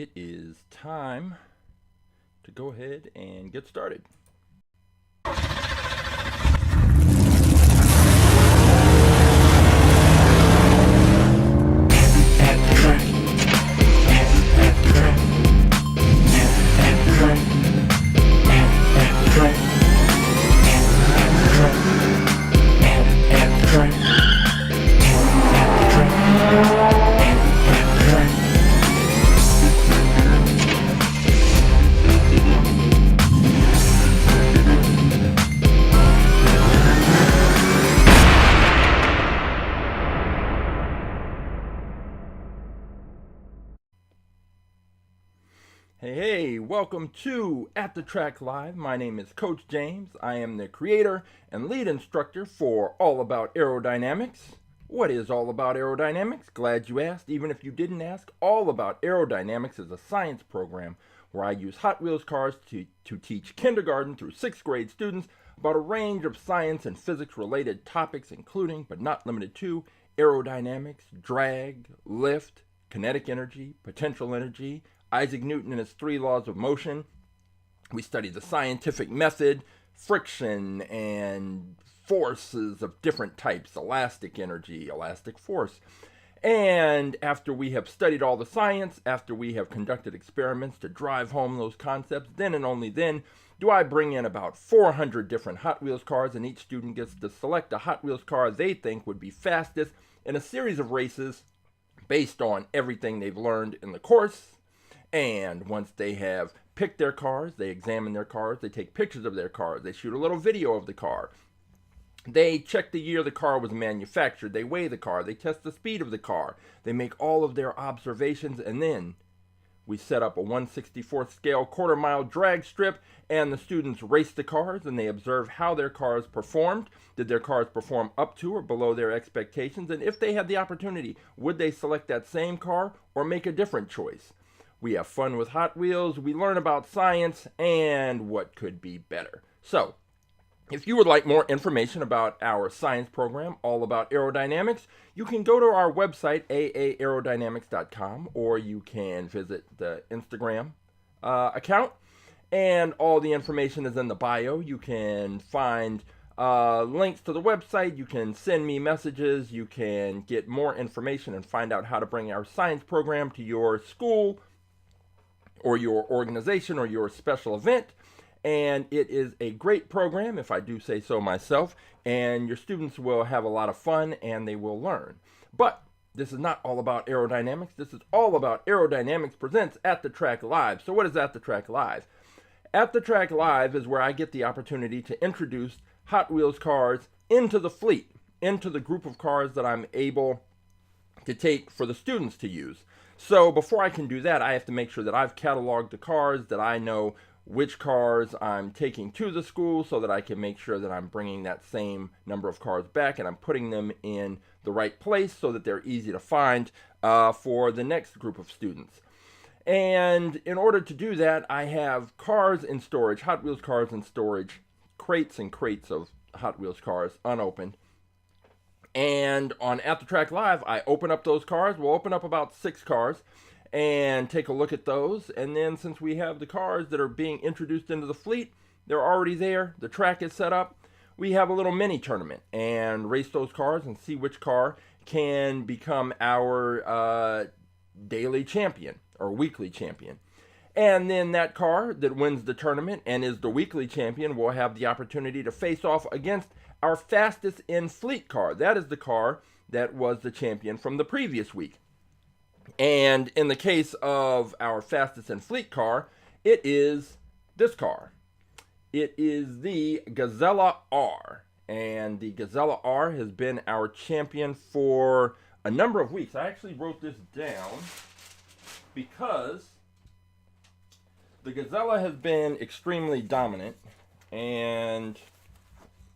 it is time to go ahead and get started. Hey, welcome to At The Track Live. My name is Coach James. I am the creator and lead instructor for All About Aerodynamics. What is All About Aerodynamics? Glad you asked. Even if you didn't ask, All About Aerodynamics is a science program where I use Hot Wheels cars to teach kindergarten through 6th grade students about a range of science and physics related topics, including, but not limited to, aerodynamics, drag, lift, kinetic energy, potential energy, Isaac Newton and his 3 laws of motion. We study the scientific method, friction, and forces of different types, elastic energy, elastic force. And after we have studied all the science, after we have conducted experiments to drive home those concepts, then and only then do I bring in about 400 different Hot Wheels cars, and each student gets to select a Hot Wheels car they think would be fastest in a series of races based on everything they've learned in the course. And once they have picked their cars, they examine their cars, they take pictures of their cars, they shoot a little video of the car, they check the year the car was manufactured, they weigh the car, they test the speed of the car, they make all of their observations, and then we set up a 1/64th scale quarter-mile drag strip, and the students race the cars, and they observe how their cars performed. Did their cars perform up to or below their expectations? And if they had the opportunity, would they select that same car or make a different choice? We have fun with Hot Wheels, we learn about science, and what could be better. So, if you would like more information about our science program, All About Aerodynamics, you can go to our website, aaerodynamics.com, or you can visit the Instagram account, and all the information is in the bio. You can find links to the website, you can send me messages, you can get more information and find out how to bring our science program to your school, or your organization, or your special event. And it is a great program, if I do say so myself, and your students will have a lot of fun and they will learn. But this is not all about aerodynamics. This is all about Aerodynamics presents At The Track Live. So what is At The Track Live? At The Track Live is where I get the opportunity to introduce Hot Wheels cars into the fleet, into the group of cars that I'm able to take for the students to use. So before I can do that, I have to make sure that I've cataloged the cars, that I know which cars I'm taking to the school so that I can make sure that I'm bringing that same number of cars back and I'm putting them in the right place so that they're easy to find for the next group of students. And in order to do that, I have cars in storage, Hot Wheels cars in storage, crates and crates of Hot Wheels cars unopened. And on At The Track Live, I open up those cars. We'll open up about 6 cars and take a look at those. And then since we have the cars that are being introduced into the fleet, they're already there, the track is set up, we have a little mini tournament and race those cars and see which car can become our daily champion or weekly champion. And then that car that wins the tournament and is the weekly champion will have the opportunity to face off against our fastest in fleet car. That is the car that was the champion from the previous week. And in the case of our fastest in fleet car, it is this car. It is the Gazella R. And the Gazella R has been our champion for a number of weeks. I actually wrote this down because the Gazella has been extremely dominant, and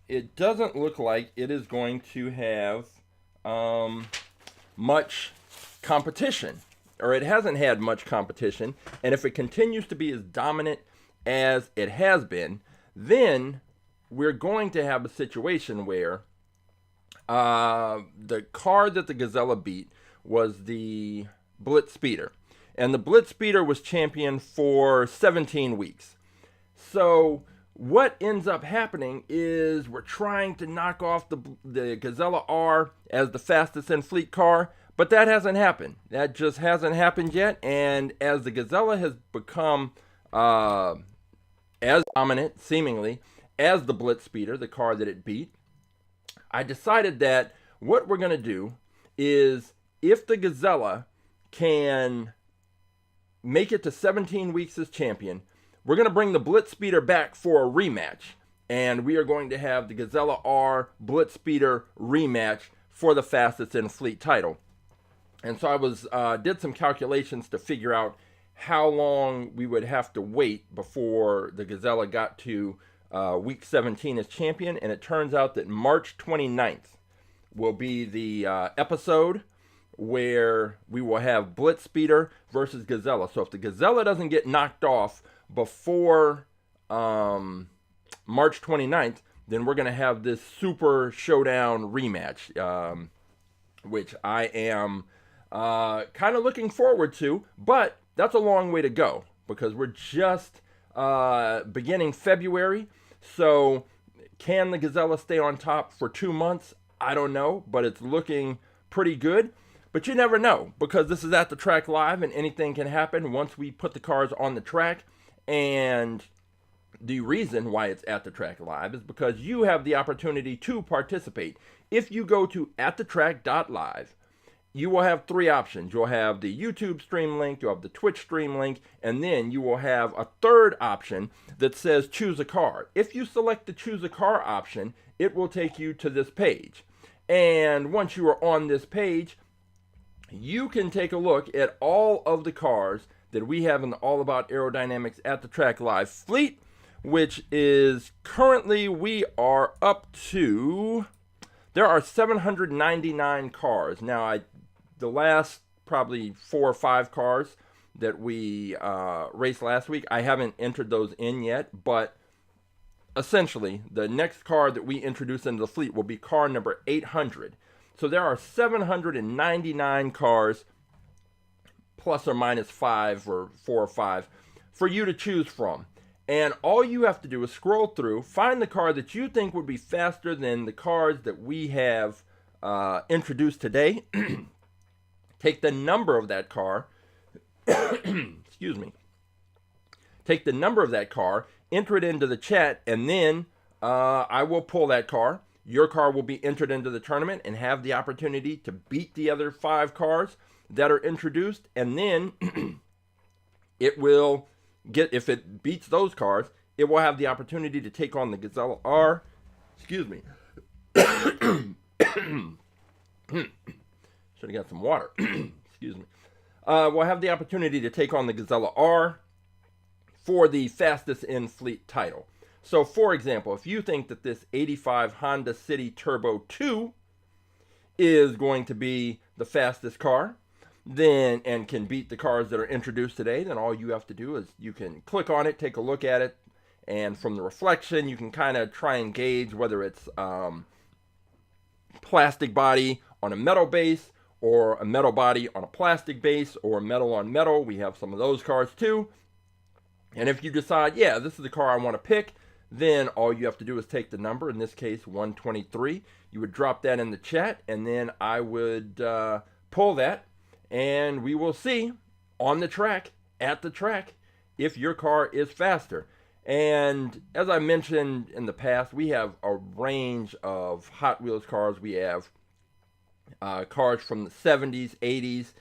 it doesn't look like it is going to have much competition, or it hasn't had much competition. And if it continues to be as dominant as it has been, then we're going to have a situation where the car that the Gazella beat was the Blitz Speeder. and the Blitz Speeder was champion for 17 weeks. So what ends up happening is we're trying to knock off the Gazella R as the fastest in fleet car, but that hasn't happened. That just hasn't happened yet, and as the Gazella has become as dominant, seemingly, as the Blitz Speeder, the car that it beat, I decided that what we're going to do is, if the Gazella can make it to 17 weeks as champion, we're going to bring the Blitz Speeder back for a rematch. And we are going to have the Gazella R Blitz Speeder rematch for the fastest in fleet title. And so I did some calculations to figure out how long we would have to wait before the Gazella got to week 17 as champion. And it turns out that March 29th will be the episode where we will have Blitz Speeder versus Gazella. So if the Gazella doesn't get knocked off before March 29th, then we're going to have this super showdown rematch, which I am kind of looking forward to, but that's a long way to go because we're just beginning February. So can the Gazella stay on top for 2 months? I don't know, but it's looking pretty good. But you never know, because this is At The Track Live, and anything can happen once we put the cars on the track. And the reason why it's At The Track Live is because you have the opportunity to participate. If you go to AtTheTrack.live, you will have 3 options. You'll have the YouTube stream link, you'll have the Twitch stream link, and then you will have a third option that says choose a car. If you select the choose a car option, it will take you to this page. And once you are on this page, you can take a look at all of the cars that we have in the All About Aerodynamics At The Track Live fleet, which is currently, we are up to, there are 799 cars. Now, the last probably 4 or 5 cars that we raced last week, I haven't entered those in yet, but essentially, the next car that we introduce into the fleet will be car number 800. So there are 799 cars, plus or minus 5 or 4 or 5, for you to choose from. And all you have to do is scroll through, find the car that you think would be faster than the cars that we have introduced today. Take the number of that car, excuse me, take the number of that car, enter it into the chat, and then I will pull that car. Your car will be entered into the tournament and have the opportunity to beat the other 5 cars that are introduced. And then it will get, if it beats those cars, it will have the opportunity to take on the Gazella R. Excuse me. Should have got some water. Excuse me. We'll have the opportunity to take on the Gazella R for the fastest in fleet title. So, for example, if you think that this 85 Honda City Turbo 2 is going to be the fastest car, then, and can beat the cars that are introduced today, then all you have to do is you can click on it, take a look at it, and from the reflection, you can kind of try and gauge whether it's plastic body on a metal base, or a metal body on a plastic base, or metal on metal. We have some of those cars too. And if you decide, yeah, this is the car I want to pick, then all you have to do is take the number, in this case 123. You would drop that in the chat, and then I would pull that, and we will see on the track, at the track, if your car is faster. And as I mentioned in the past, we have a range of Hot Wheels cars. We have cars from the 70s, 80s,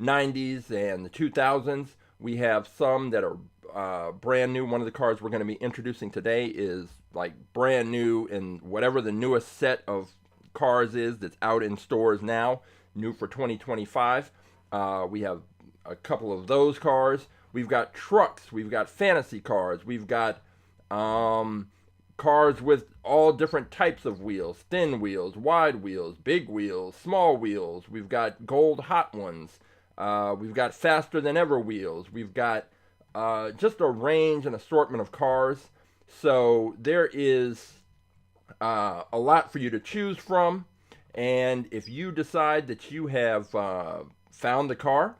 90s, and the 2000s. We have some that are brand new. One of the cars we're going to be introducing today is like brand new, and whatever the newest set of cars is that's out in stores now, new for 2025. We have a couple of those cars. We've got trucks. We've got fantasy cars. We've got cars with all different types of wheels: thin wheels, wide wheels, big wheels, small wheels. We've got gold hot ones. We've got faster than ever wheels. We've got just a range and assortment of cars. So there is a lot for you to choose from. And if you decide that you have found the car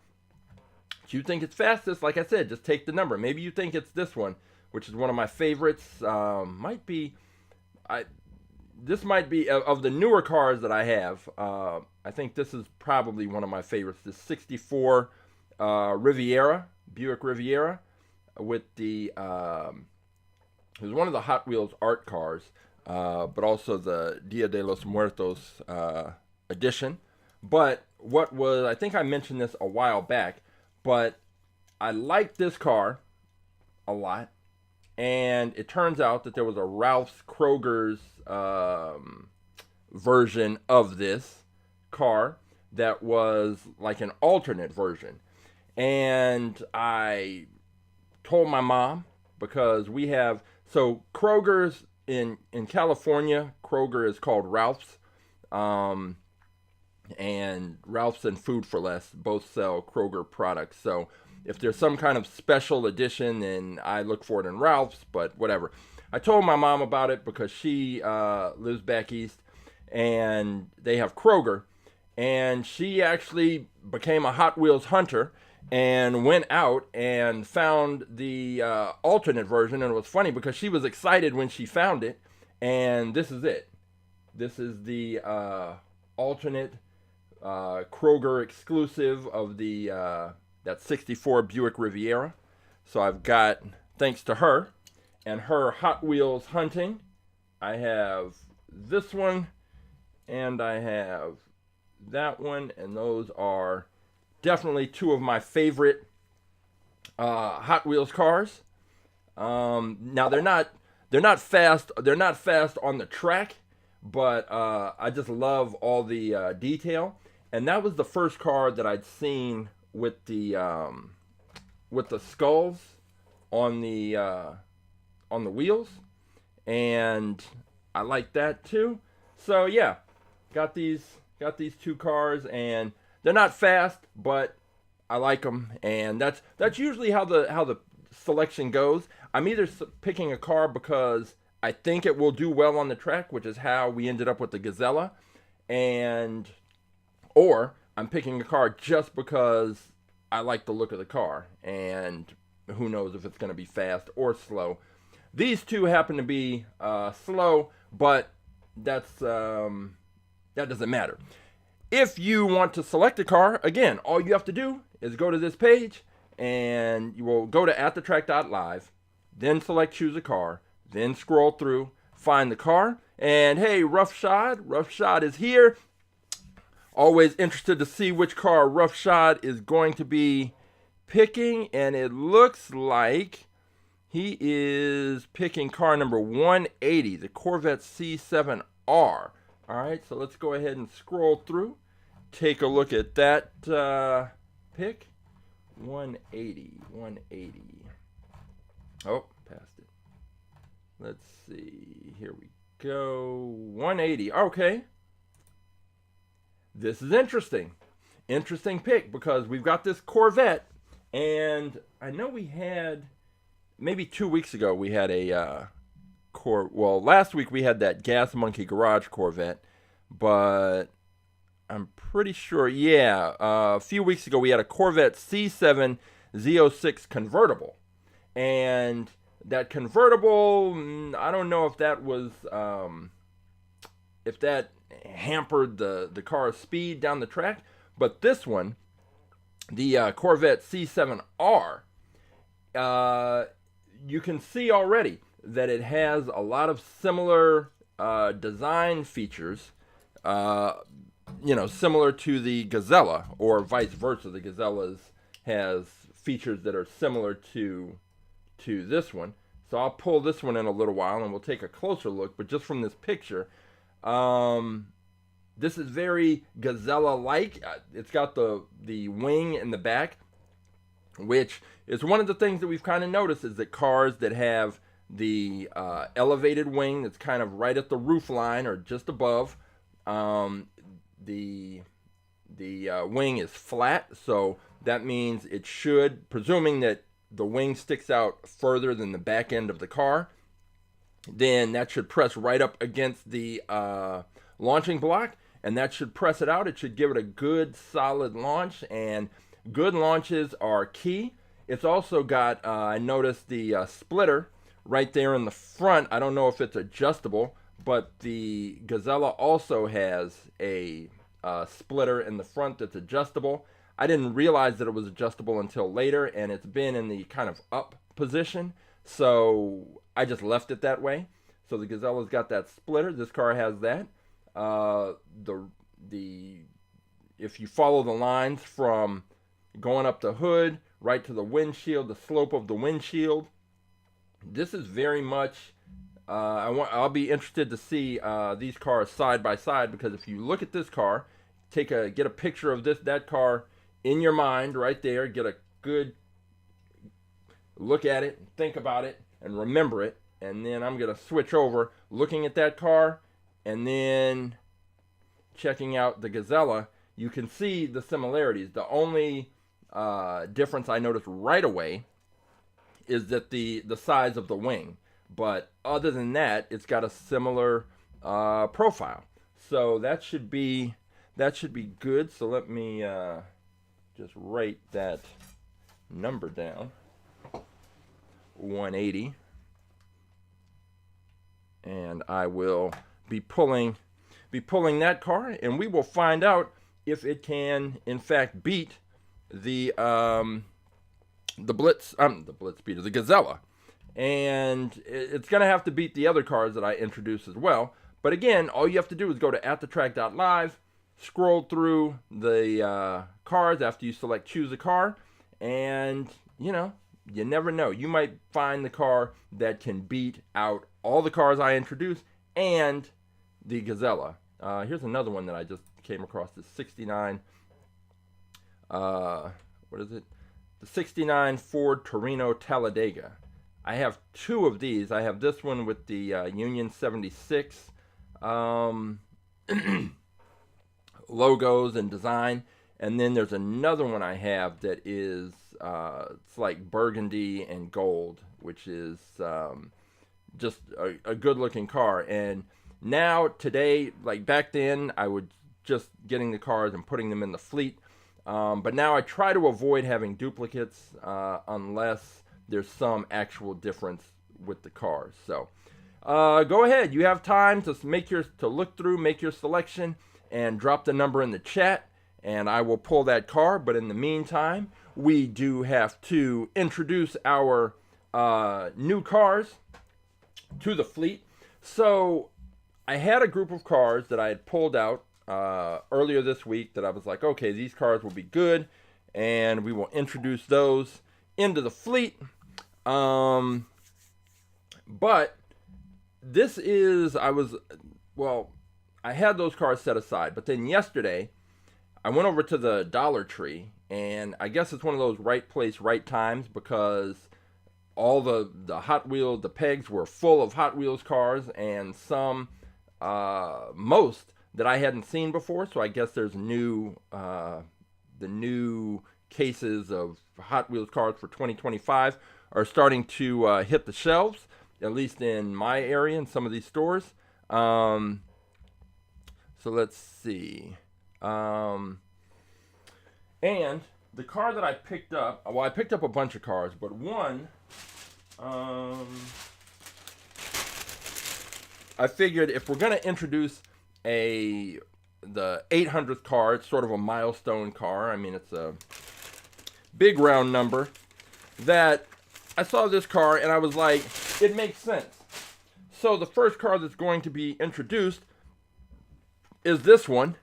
If you think it's fastest, like I said, just take the number. Maybe you think it's this one, which is one of my favorites. This might be of the newer cars that I have. I think this is probably one of my favorites. This '64 Riviera, Buick Riviera, with the it was one of the Hot Wheels art cars, but also the Dia de los Muertos edition. But I think I mentioned this a while back, but I liked this car a lot, and it turns out that there was a Ralph's Kroger's version of this car that was like an alternate version. And I told my mom, because we have, so Kroger's in California, Kroger is called Ralph's. And Ralph's and Food for Less both sell Kroger products. So if there's some kind of special edition, then I look for it in Ralph's, but whatever. I told my mom about it because she lives back east, and they have Kroger. And she actually became a Hot Wheels hunter and went out and found the alternate version. And it was funny because she was excited when she found it. And this is it. This is the alternate Kroger exclusive of the that '64 Buick Riviera. So I've got, thanks to her and her Hot Wheels hunting, I have this one and I have that one, and those are definitely two of my favorite Hot Wheels cars. Now they're not fast on the track, but I just love all the detail. And that was the first car that I'd seen with the skulls on the wheels, and I like that too. So yeah, got these two cars, and they're not fast, but I like them, and that's usually how the selection goes. I'm either picking a car because I think it will do well on the track, which is how we ended up with the Gazella, or I'm picking a car just because I like the look of the car, and who knows if it's going to be fast or slow. These two happen to be slow, but that doesn't matter. If you want to select a car, again, all you have to do is go to this page, and you will go to AtTheTrack.live, then select choose a car, then scroll through, find the car, and hey, Roughshod is here. Always interested to see which car Roughshod is going to be picking, and it looks like he is picking car number 180, the Corvette C7 R. All right, so let's go ahead and scroll through, take a look at that pick. 180. Oh, passed it. Let's see. Here we go. 180. Okay. This is interesting. Interesting pick, because we've got this Corvette, and I know we had, maybe 2 weeks ago, we had a last week we had that Gas Monkey Garage Corvette, but I'm pretty sure, a few weeks ago we had a Corvette C7 Z06 convertible, and that convertible, I don't know if that was, if that hampered the car's speed down the track, but this one, the Corvette C7 R, you can see already that it has a lot of similar design features, similar to the Gazella, or vice versa. The Gazella has features that are similar to this one. So I'll pull this one in a little while, and we'll take a closer look. But just from this picture, this is very Gazella-like. It's got the wing in the back, which is one of the things that we've kind of noticed, is that cars that have the elevated wing that's kind of right at the roof line or just above, the wing is flat, so that means it should, presuming that the wing sticks out further than the back end of the car, then that should press right up against the launching block, and that should press it out. It should give it a good solid launch, and Good launches are key. It's also got, I noticed the splitter right there in the front. I don't know if it's adjustable, but the Gazella also has a splitter in the front that's adjustable. I didn't realize that it was adjustable until later, and it's been in the kind of up position, so I just left it that way. So the Gazella's got that splitter. This car has that. If you follow the lines from going up the hood right to the windshield, the slope of the windshield, this is very much. I'll be interested to see these cars side by side, because if you look at this car, get a picture of that car in your mind right there, get a good look at it, think about it, and remember it. And then I'm going to switch over, looking at that car, and then checking out the Gazella. You can see the similarities. The only difference I noticed right away is that the size of the wing. But other than that, it's got a similar profile. So that should be good. So let me just write that number down. 180. And I will be pulling that car, and we will find out if it can in fact beat the Blitzspeeder, the Gazella. And it's going to have to beat the other cars that I introduced as well. But again, all you have to do is go to AtTheTrack.live, scroll through the cars after you select choose a car, and you never know. You might find the car that can beat out all the cars I introduced and the Gazella. Here's another one that I just came across, the 69, what is it? The 69 Ford Torino Talladega. I have two of these. I have this one with the Union 76 logos and design. And then there's another one I have that is, it's like burgundy and gold, which is just a good looking car. And now, today, like back then, I would just getting the cars and putting them in the fleet. But now I try to avoid having duplicates unless there's some actual difference with the cars. So go ahead. You have time to look through, make your selection, and drop the number in the chat, and I will pull that car. But in the meantime, we do have to introduce our new cars to the fleet. So I had a group of cars that I had pulled out earlier this week that I was like, okay, these cars will be good, and we will introduce those into the fleet. But this is, I had those cars set aside, but then yesterday I went over to the Dollar Tree, and I guess it's one of those right place, right times, because all the Hot Wheels, the pegs were full of Hot Wheels cars, and most that I hadn't seen before. So I guess there's the new cases of Hot Wheels cars for 2025 are starting to hit the shelves, at least in my area in some of these stores. So let's see. And the car that I picked up, I picked up a bunch of cars, but one, I figured if we're going to introduce the 800th car, it's sort of a milestone car. I mean, it's a big round number, that I saw this car and I was like, it makes sense. So the first car that's going to be introduced is this one,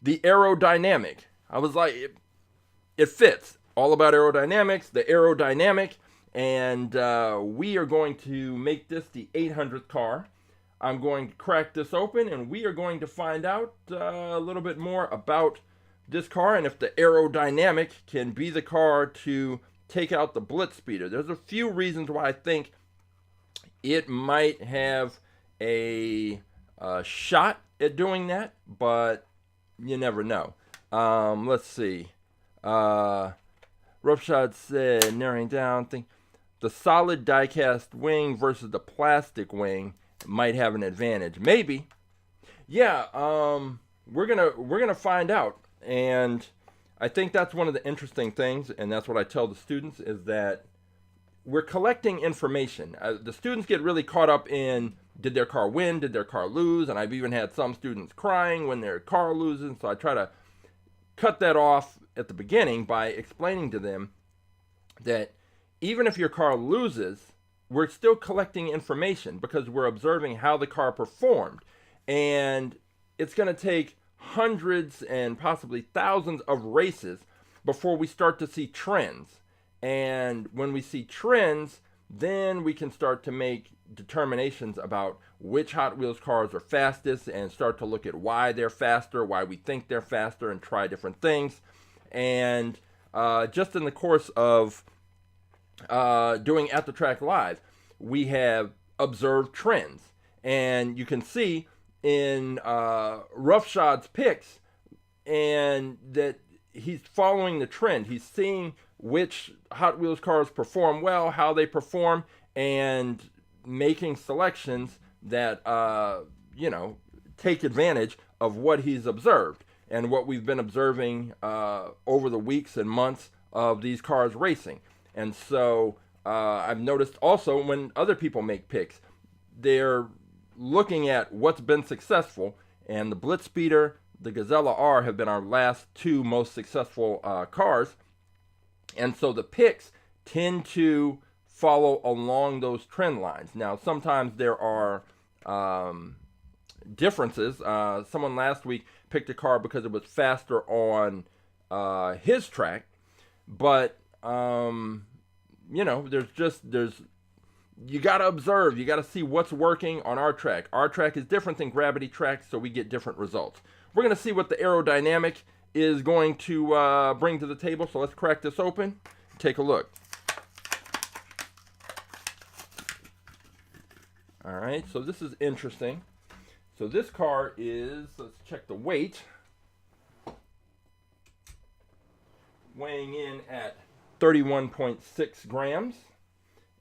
the Aerodynamic. I was like, it fits. All about aerodynamics, the Aerodynamic, and we are going to make this the 800th car. I'm going to crack this open, and we are going to find out a little bit more about this car, and if the Aerodynamic can be the car to take out the Blitzspeeder. There's a few reasons why I think it might have a shot at doing that, but you never know. Let's see. Roughshod said, narrowing down, the solid die-cast wing versus the plastic wing might have an advantage. Maybe. Yeah, we're gonna find out. And I think that's one of the interesting things, and that's what I tell the students, is that we're collecting information. The students get really caught up in, did their car win, did their car lose, and I've even had some students crying when their car loses, so I try to cut that off at the beginning by explaining to them that even if your car loses, we're still collecting information because we're observing how the car performed. And it's going to take hundreds and possibly thousands of races before we start to see trends. And when we see trends, then we can start to make determinations about which Hot Wheels cars are fastest and start to look at why they're faster, why we think they're faster, and try different things. And just in the course of doing At The Track Live, we have observed trends. And you can see in Roughshod's picks and that he's following the trend. He's seeing which Hot Wheels cars perform well, how they perform, and making selections that, take advantage of what he's observed and what we've been observing over the weeks and months of these cars racing. And so I've noticed also when other people make picks, they're looking at what's been successful, and the Blitzspeeder, the Gazella R have been our last two most successful cars. And so the picks tend to follow along those trend lines. Now, sometimes there are differences. Someone last week picked a car because it was faster on his track, but you got to observe. You got to see what's working on our track. Our track is different than gravity tracks, so we get different results. We're going to see what the aerodynamic is going to bring to the table. So let's crack this open. Take a look. All right, so this is interesting. So this car is, let's check the weight. Weighing in at 31.6 grams.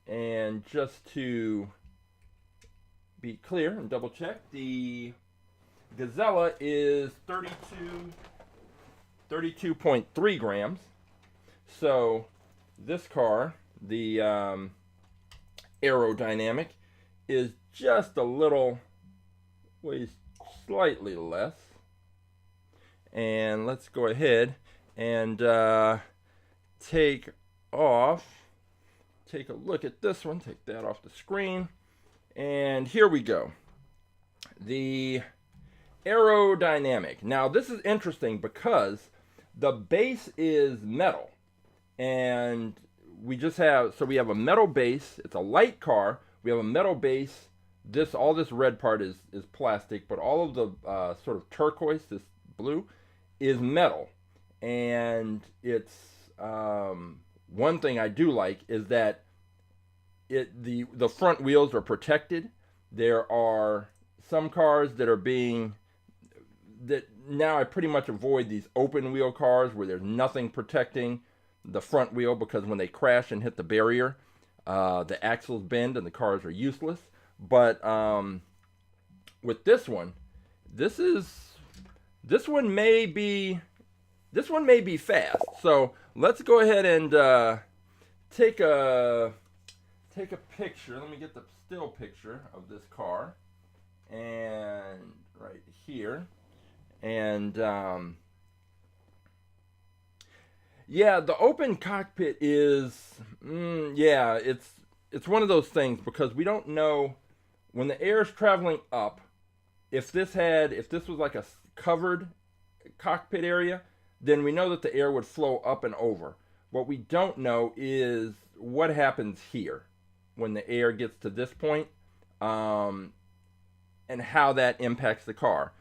And just to be clear and double check, the Gazella is 32.3 grams. So this car, the aerodynamic, is just a little, weighs slightly less. And let's go ahead and take a look at this one. Take that off the screen. And here we go. The aerodynamic. Now this is interesting because the base is metal. And we have a metal base. It's a light car. We have a metal base. All this red part is plastic, but all of the sort of turquoise, this blue, is metal. And it's one thing I do like is that the front wheels are protected. There are some cars that now I pretty much avoid these open wheel cars where there's nothing protecting the front wheel, because when they crash and hit the barrier, the axles bend and the cars are useless. But with this one may be fast. So let's go ahead and take a picture. Let me get the still picture of this car, and right here. And the open cockpit is it's one of those things, because we don't know when the air is traveling up. If this was like a covered cockpit area, then we know that the air would flow up and over. What we don't know is what happens here when the air gets to this point, and how that impacts the car.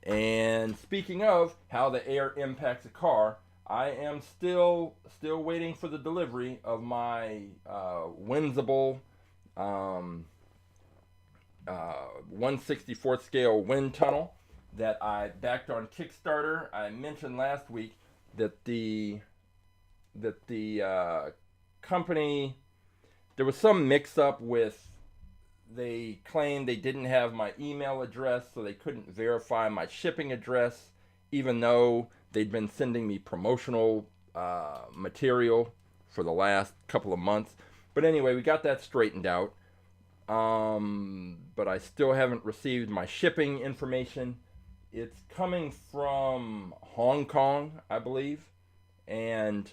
And speaking of how the air impacts the car, I am still waiting for the delivery of my Winsible 1/64 scale wind tunnel that I backed on Kickstarter. I mentioned last week that the company, there was some mix-up with, they claimed they didn't have my email address, so they couldn't verify my shipping address even though they'd been sending me promotional material for the last couple of months. But anyway, we got that straightened out. But I still haven't received my shipping information. It's coming from Hong Kong, I believe. And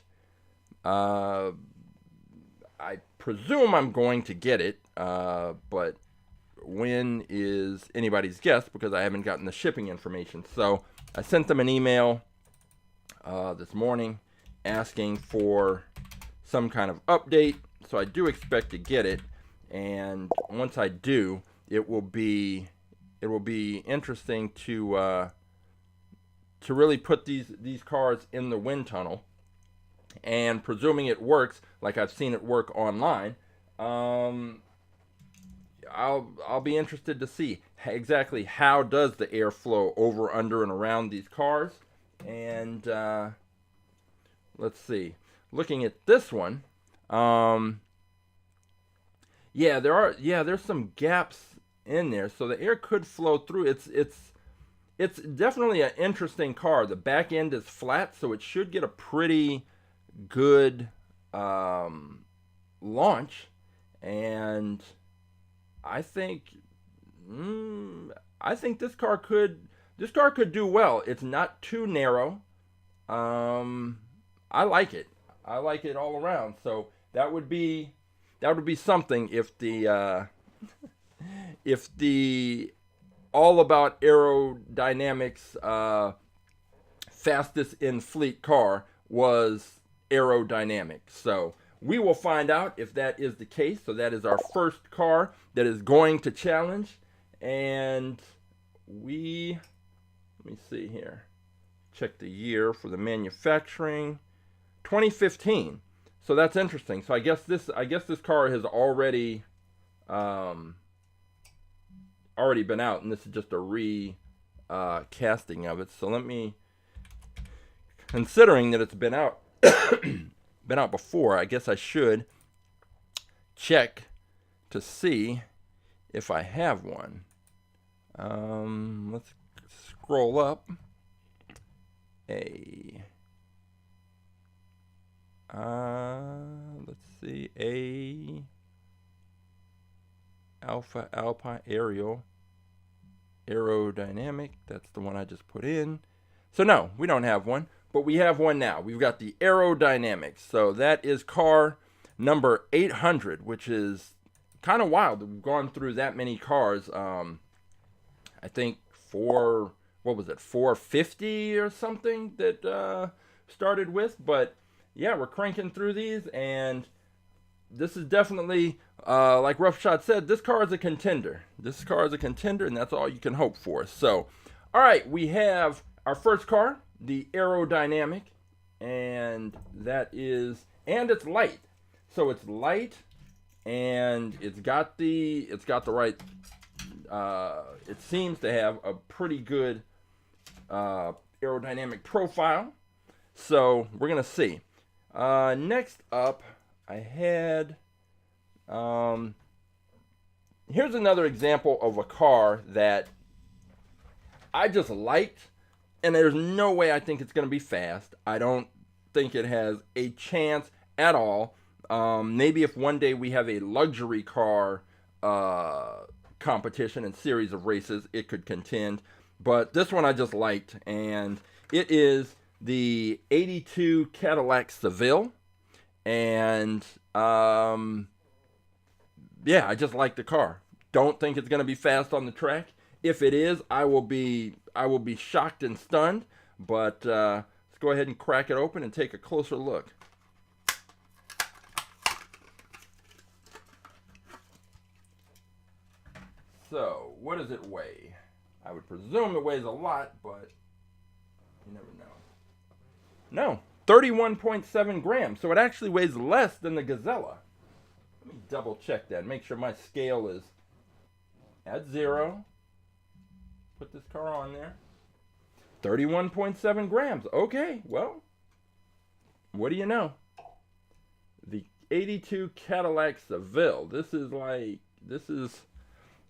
I presume I'm going to get it, but when is anybody's guess, because I haven't gotten the shipping information. So I sent them an email this morning asking for some kind of update. So I do expect to get it, and once I do, it will be interesting to really put these cars in the wind tunnel. And presuming it works, like I've seen it work online, I'll be interested to see exactly how does the air flow over, under, and around these cars. And let's see. Looking at this one, there's some gaps in there, so the air could flow through. It's definitely an interesting car. The back end is flat, so it should get a pretty good launch, and I think this car could do well. It's not too narrow. I like it. I like it all around. So that would be something if the all about aerodynamics fastest in fleet car was aerodynamic. So we will find out if that is the case. So that is our first car that is going to challenge. And let me see here. Check the year for the manufacturing. 2015. So that's interesting. So I guess this car has already been out, and this is just a casting of it. So let me, considering that it's been out before, I guess I should check to see if I have one. Let's scroll up. Let's see, Alpha Alpine aerodynamic. That's the one I just put in. So no, we don't have one, but we have one now. We've got the aerodynamics. So that is car number 800, which is kind of wild. We've gone through that many cars. I think 450 or something that started with, but yeah, we're cranking through these, and this is definitely, like Roughshot said, this car is a contender. This car is a contender, and that's all you can hope for. So, all right, we have our first car, the aerodynamic, and it's light. So it's light, and it's got the right. It seems to have a pretty good aerodynamic profile. So we're gonna see. Next up, I had, here's another example of a car that I just liked, and there's no way I think it's going to be fast. I don't think it has a chance at all. Maybe if one day we have a luxury car competition and series of races, it could contend. But this one I just liked, and it is the 82 Cadillac Seville, and I just like the car. Don't think it's going to be fast on the track. If it is, I will be shocked and stunned. But let's go ahead and crack it open and take a closer look. So, what does it weigh? I would presume it weighs a lot, but you never know. No, 31.7 grams. So it actually weighs less than the Gazella. Let me double check that. Make sure my scale is at 0. Put this car on there. 31.7 grams. Okay, well, what do you know? The 82 Cadillac Seville. This is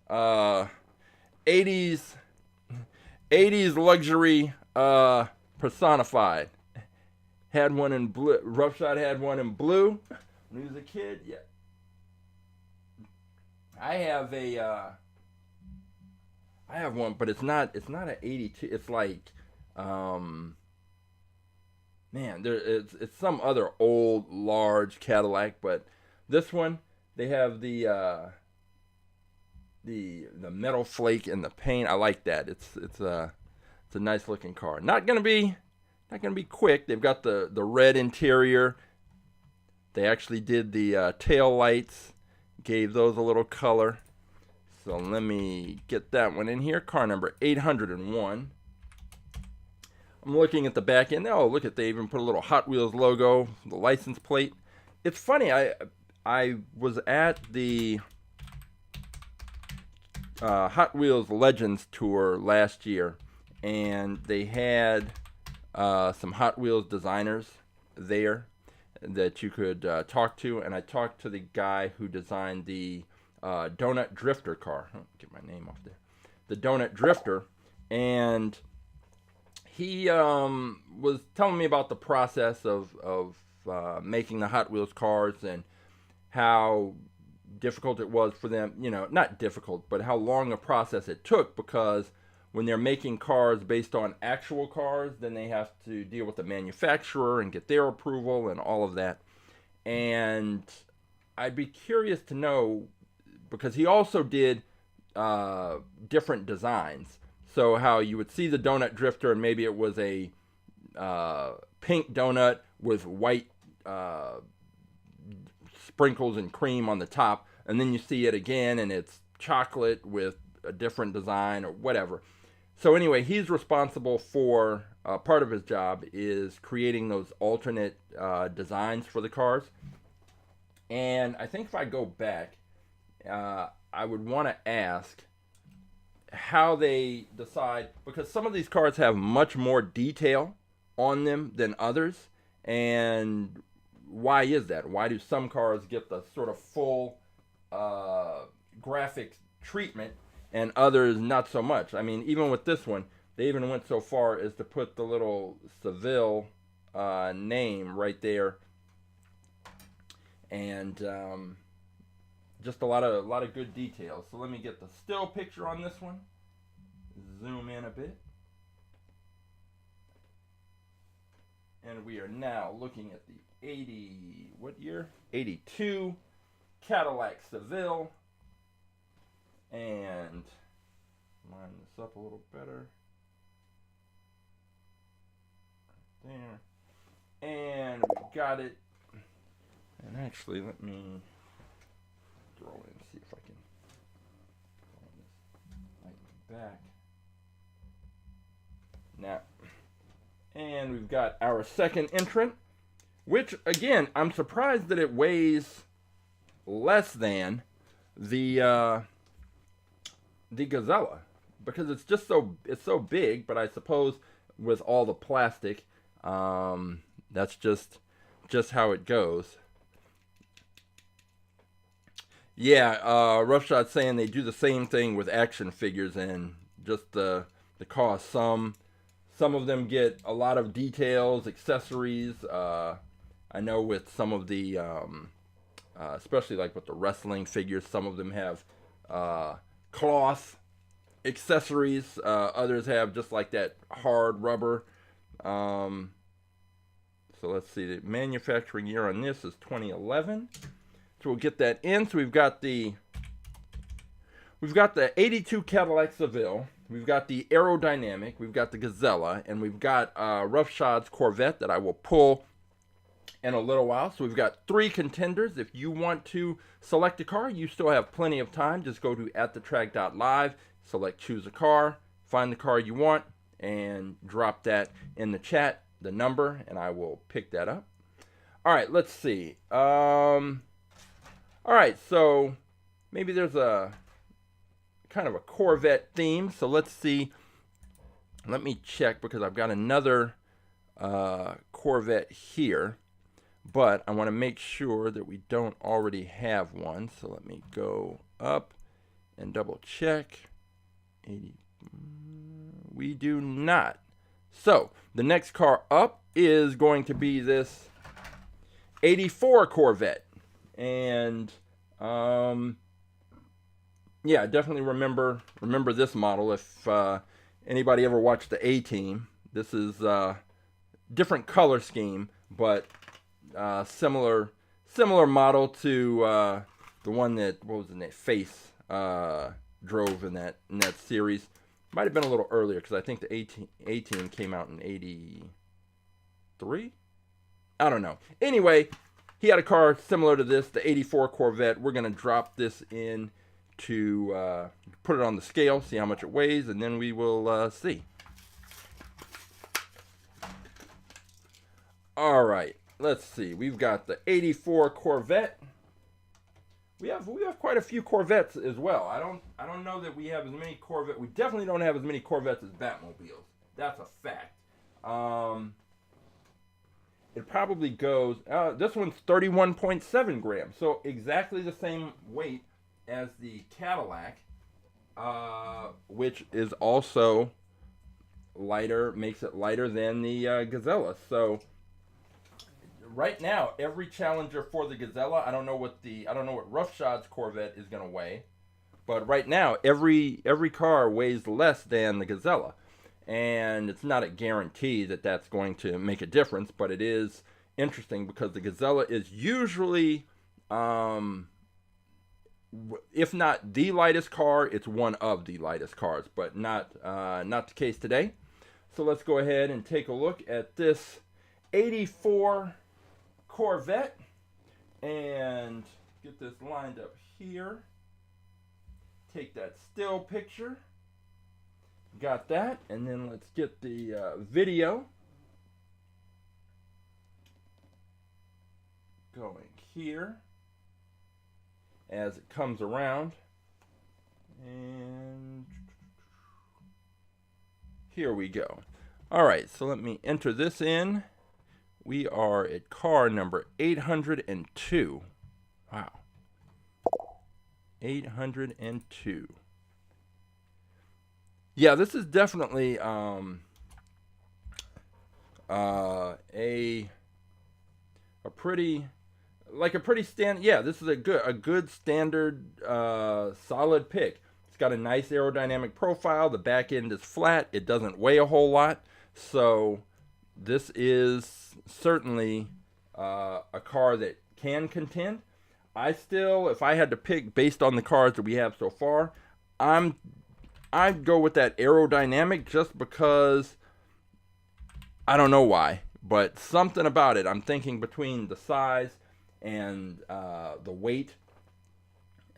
80s 80s luxury personified. Had one in blue. Roughshod had one in blue when he was a kid. Yeah. I have one, but it's not an 82. It's like man, it's some other old large Cadillac, but this one, they have the metal flake in the paint. I like that. It's a nice looking car. Not gonna be quick. They've got the red interior. They actually did the tail lights, gave those a little color. So let me get that one in here. Car number 801. I'm looking at the back end. Oh, look at, they even put a little Hot Wheels logo, the license plate. It's funny. I was at the Hot Wheels Legends tour last year, and they had some Hot Wheels designers there that you could talk to, and I talked to the guy who designed the Donut Drifter car. Oh, get my name off there. The Donut Drifter, and he was telling me about the process of making the Hot Wheels cars and how difficult it was for them, not difficult, but how long a process it took, because when they're making cars based on actual cars, then they have to deal with the manufacturer and get their approval and all of that. And I'd be curious to know, because he also did different designs. So how you would see the Donut Drifter, and maybe it was a pink donut with white sprinkles and cream on the top, and then you see it again and it's chocolate with a different design or whatever. So anyway, he's responsible for part of his job is creating those alternate designs for the cars. And I think if I go back, I would want to ask how they decide, because some of these cars have much more detail on them than others, and why is that? Why do some cars get the sort of full graphics treatment and others not so much? I mean, even with this one, they even went so far as to put the little Seville name right there, and just a lot of good details. So let me get the still picture on this one. Zoom in a bit. And we are now looking at the 82 Cadillac Seville. And line this up a little better. Right there. And we got it. And actually, let me throw in, see if I can lighten it back. Now, and we've got our second entrant, which again, I'm surprised that it weighs less than the Gazella, because it's just so big. But I suppose with all the plastic, that's just how it goes. Yeah, Roughshot's saying they do the same thing with action figures, and just the cost. Some of them get a lot of details, accessories. I know with some of the, especially like with the wrestling figures, some of them have cloth accessories. Others have just like that hard rubber. So let's see. The manufacturing year on this is 2011. So we'll get that in. So we've got the 82 Cadillac Seville. We've got the Aerodynamic. We've got the Gazella, and we've got Roughshod's Corvette that I will pull in a little while. So we've got 3 contenders. If you want to select a car, you still have plenty of time. Just go to AtTheTrack.live, select choose a car, find the car you want, and drop that in the chat, the number, and I will pick that up. All right, let's see. All right, so maybe there's a kind of a Corvette theme. So let's see. Let me check, because I've got another Corvette here, but I want to make sure that we don't already have one. So let me go up and double check. 80. we do not. So the next car up is going to be this 84 Corvette. And yeah, definitely remember this model. If anybody ever watched the A-Team, this is different color scheme, but similar model to the one that, what was the name, Face drove in that series. Might have been a little earlier, because I think the A-Team came out in 83? I don't know. Anyway, he had a car similar to this, the 84 Corvette. We're going to drop this in to put it on the scale, see how much it weighs, and then we will see. All right, let's see. We've got the 84 Corvette. We have quite a few Corvettes as well. I don't know that we have as many Corvettes. We definitely don't have as many Corvettes as Batmobiles. That's a fact. It probably goes. This one's 31.7 grams, so exactly the same weight as the Cadillac, which is also lighter, makes it lighter than the Gazella. So right now, every challenger for the Gazella, I don't know what Roughshod's Corvette is going to weigh, but right now every car weighs less than the Gazella, and it's not a guarantee that that's going to make a difference, but it is interesting because the Gazella is usually, if not the lightest car, it's one of the lightest cars, but not the case today. So let's go ahead and take a look at this 84 Corvette and get this lined up here. Take that still picture. Got that, and then let's get the video going here as it comes around. And here we go. All right, so let me enter this in. We are at car number 802. Wow. 802. Yeah, this is definitely a pretty standard. Yeah, this is a good standard solid pick. It's got a nice aerodynamic profile. The back end is flat. It doesn't weigh a whole lot. So this is certainly a car that can contend. I still, if I had to pick based on the cars that we have so far, I'd go with that aerodynamic just because I don't know why, but something about it. I'm thinking between the size and the weight,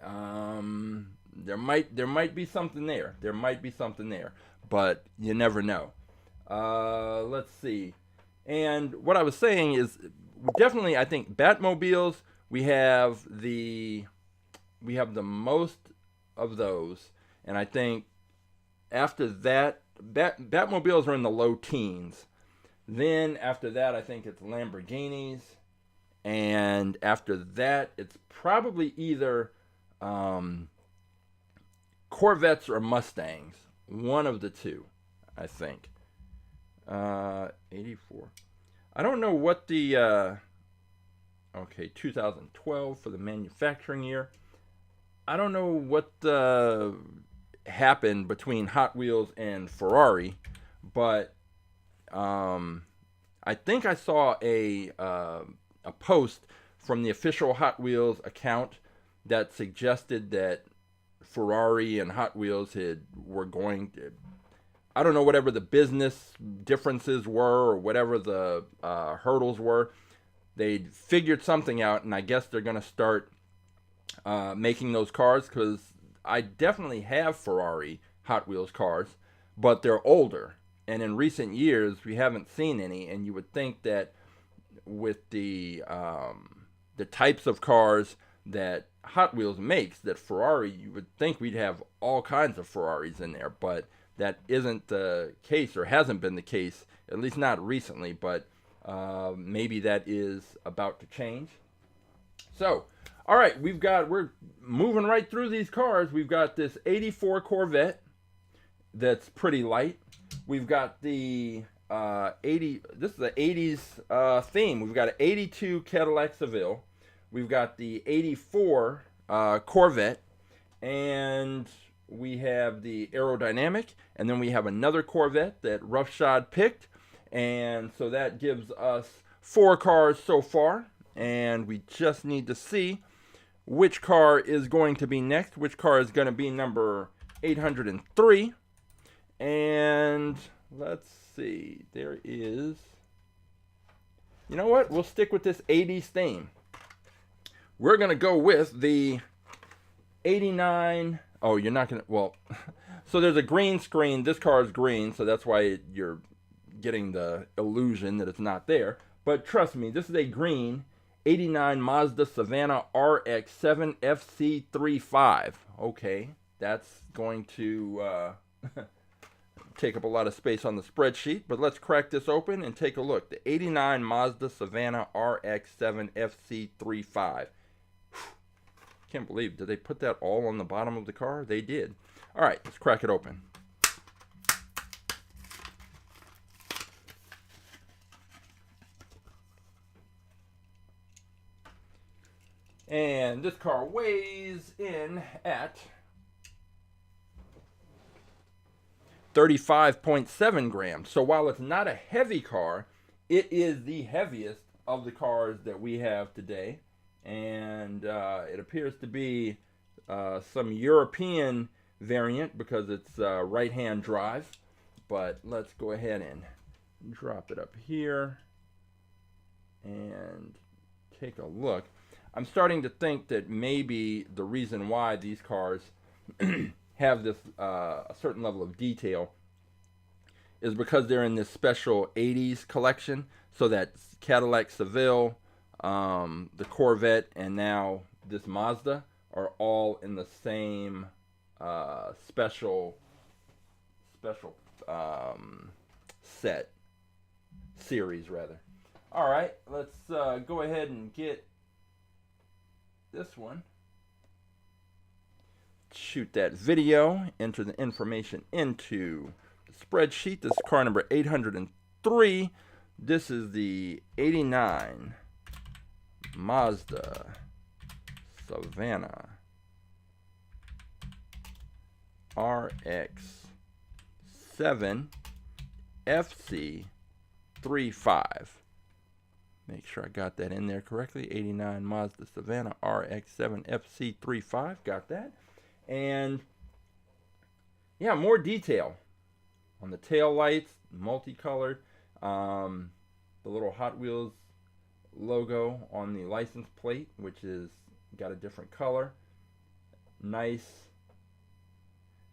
there might be something there. There might be something there, but you never know. Let's see. And what I was saying is, definitely, I think Batmobiles, we have the most of those, and I think after that, Batmobiles are in the low teens. Then after that, I think it's Lamborghinis, and after that, it's probably either Corvettes or Mustangs. One of the two, I think. 84. I don't know what the 2012 for the manufacturing year. I don't know what happened between Hot Wheels and Ferrari, but I think I saw a post from the official Hot Wheels account that suggested that Ferrari and Hot Wheels were going to, I don't know, whatever the business differences were or whatever the hurdles were, they figured something out, and I guess they're going to start making those cars, because I definitely have Ferrari Hot Wheels cars, but they're older, and in recent years we haven't seen any, and you would think that with the types of cars that Hot Wheels makes, that Ferrari, you would think we'd have all kinds of Ferraris in there, but that isn't the case, or hasn't been the case, at least not recently, but maybe that is about to change. So, all right, we're moving right through these cars. We've got this 84 Corvette that's pretty light. We've got the 80. This is the 80s theme. We've got an 82 Cadillac Seville. We've got the 84 Corvette, and we have the aerodynamic, and then we have another Corvette that Roughshod picked, and so that gives us 4 cars so far, and we just need to see which car is going to be next, which car is going to be number 803, and let's see, there is, you know what, we'll stick with this 80s theme. We're going to go with the 89, oh, you're not going to, well, so there's a green screen. This car is green, so that's why you're getting the illusion that it's not there. But trust me, this is a green 89 Mazda Savanna RX-7 FC35. Okay, that's going to take up a lot of space on the spreadsheet, but let's crack this open and take a look. The 89 Mazda Savanna RX-7 FC35. Can't believe, did they put that all on the bottom of the car? They did. All right, let's crack it open. And this car weighs in at 35.7 grams. So while it's not a heavy car, it is the heaviest of the cars that we have today. And it appears to be some European variant because it's right-hand drive. But let's go ahead and drop it up here and take a look. I'm starting to think that maybe the reason why these cars have this a certain level of detail is because they're in this special 80s collection. So that Cadillac Seville, the Corvette, and now this Mazda are all in the same special set series rather. All right, let's go ahead and get this one. Shoot that video, enter the information into the spreadsheet. This is car number 803. This is the 89 Mazda Savanna RX-7 FC35. Make sure I got that in there correctly. 89 Mazda Savanna RX-7 FC35. Got that. And yeah, more detail on the tail lights, multicolored. The little Hot Wheels logo on the license plate, which is got a different color. Nice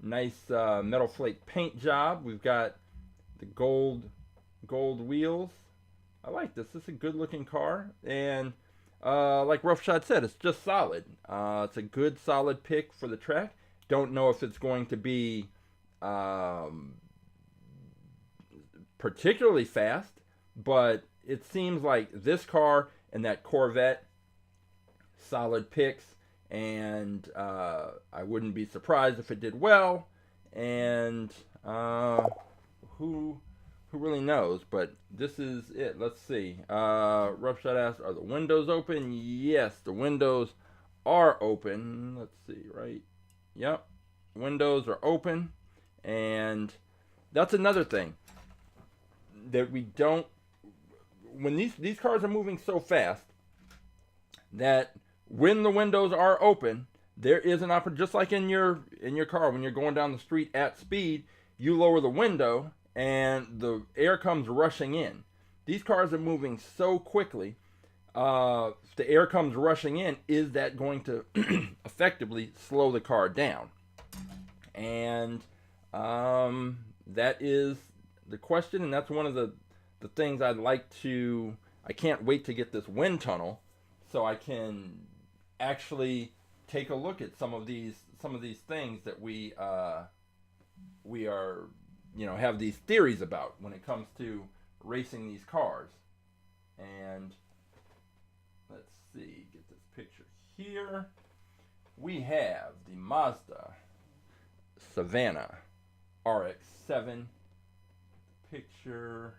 metal flake paint job. We've got the gold wheels. I like this. This is a good looking car, and like Roughshod said, it's just solid. It's a good solid pick for the track. Don't know if it's going to be particularly fast, but it seems like this car and that Corvette, solid picks, and I wouldn't be surprised if it did well. And who really knows? But this is it. Let's see. Roughshod asked, "Are the windows open?" Yes, the windows are open. Let's see. Right. Yep. Windows are open, and that's another thing that we don't. When these cars are moving so fast, that when the windows are open, there is an opportunity. Just like in your car, when you're going down the street at speed, you lower the window and the air comes rushing in. These cars are moving so quickly. If the air comes rushing in, is that going to effectively slow the car down? And that is the question, and that's one of the things I'd like to. I can't wait to get this wind tunnel so I can actually take a look at some of these things that we are, have these theories about when it comes to racing these cars. And let's see, get this picture here. We have the Mazda Savanna RX-7 picture.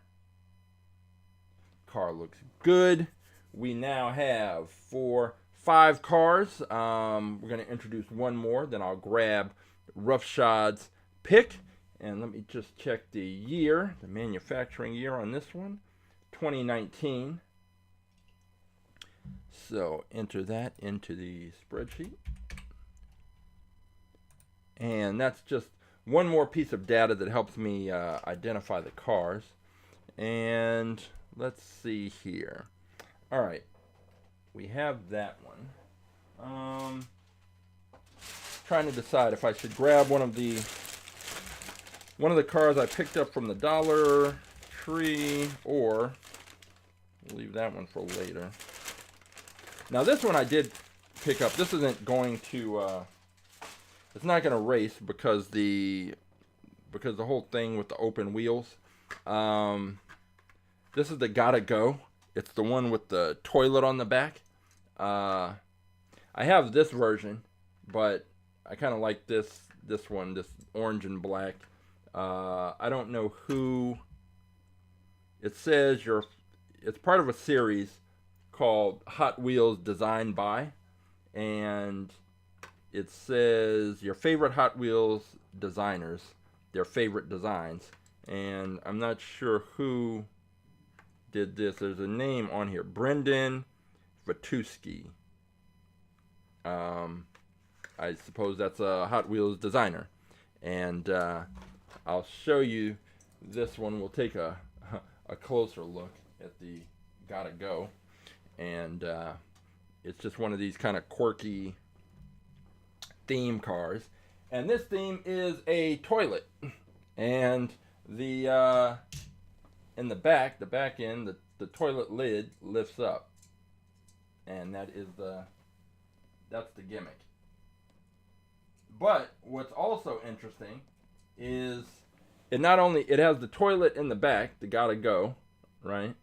Car looks good. We now have 5 cars. We're going to introduce one more, then I'll grab Roughshod's pick. And let me just check the year, the manufacturing year on this one, 2019. So enter that into the spreadsheet. And that's just one more piece of data that helps me identify the cars. And let's see here. All right, we have that one. Trying to decide if I should grab one of the cars I picked up from the Dollar Tree, or leave that one for later. Now this one I did pick up. This isn't going to. It's not going to race because the whole thing with the open wheels. This is the Gotta Go. It's the one with the toilet on the back. I have this version, but I kind of like this one, this orange and black. I don't know who. It says it's part of a series called Hot Wheels Designed By, and it says your favorite Hot Wheels designers, their favorite designs, and I'm not sure who did this. There's a name on here, Brendan Vatuski. I suppose that's a Hot Wheels designer, and I'll show you this one. We'll take a closer look at the Gotta Go, and it's just one of these kind of quirky theme cars, and this theme is a toilet, and the in the back end, the toilet lid lifts up, and that's the gimmick. But what's also interesting is it has the toilet in the back, the Gotta Go, right?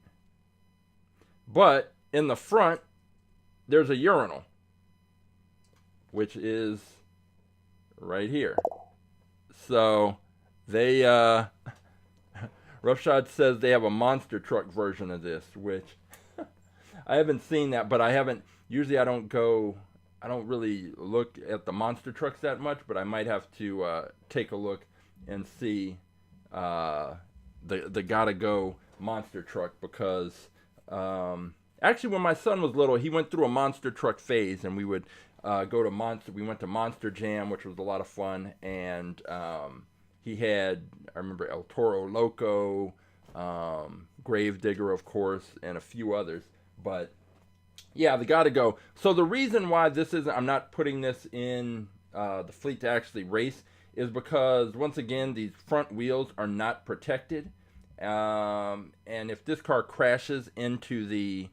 But in the front, there's a urinal, which is right here. So they Roughshod says they have a monster truck version of this, which I haven't seen that, but usually I don't really look at the monster trucks that much, but I might have to take a look and see the Gotta Go monster truck, because actually when my son was little, he went through a monster truck phase, and we would we went to Monster Jam, which was a lot of fun, and he had, I remember, El Toro Loco, Gravedigger, of course, and a few others. But yeah, the Gotta Go. So the reason why I'm not putting this in the fleet to actually race is because, once again, these front wheels are not protected. And if this car crashes into the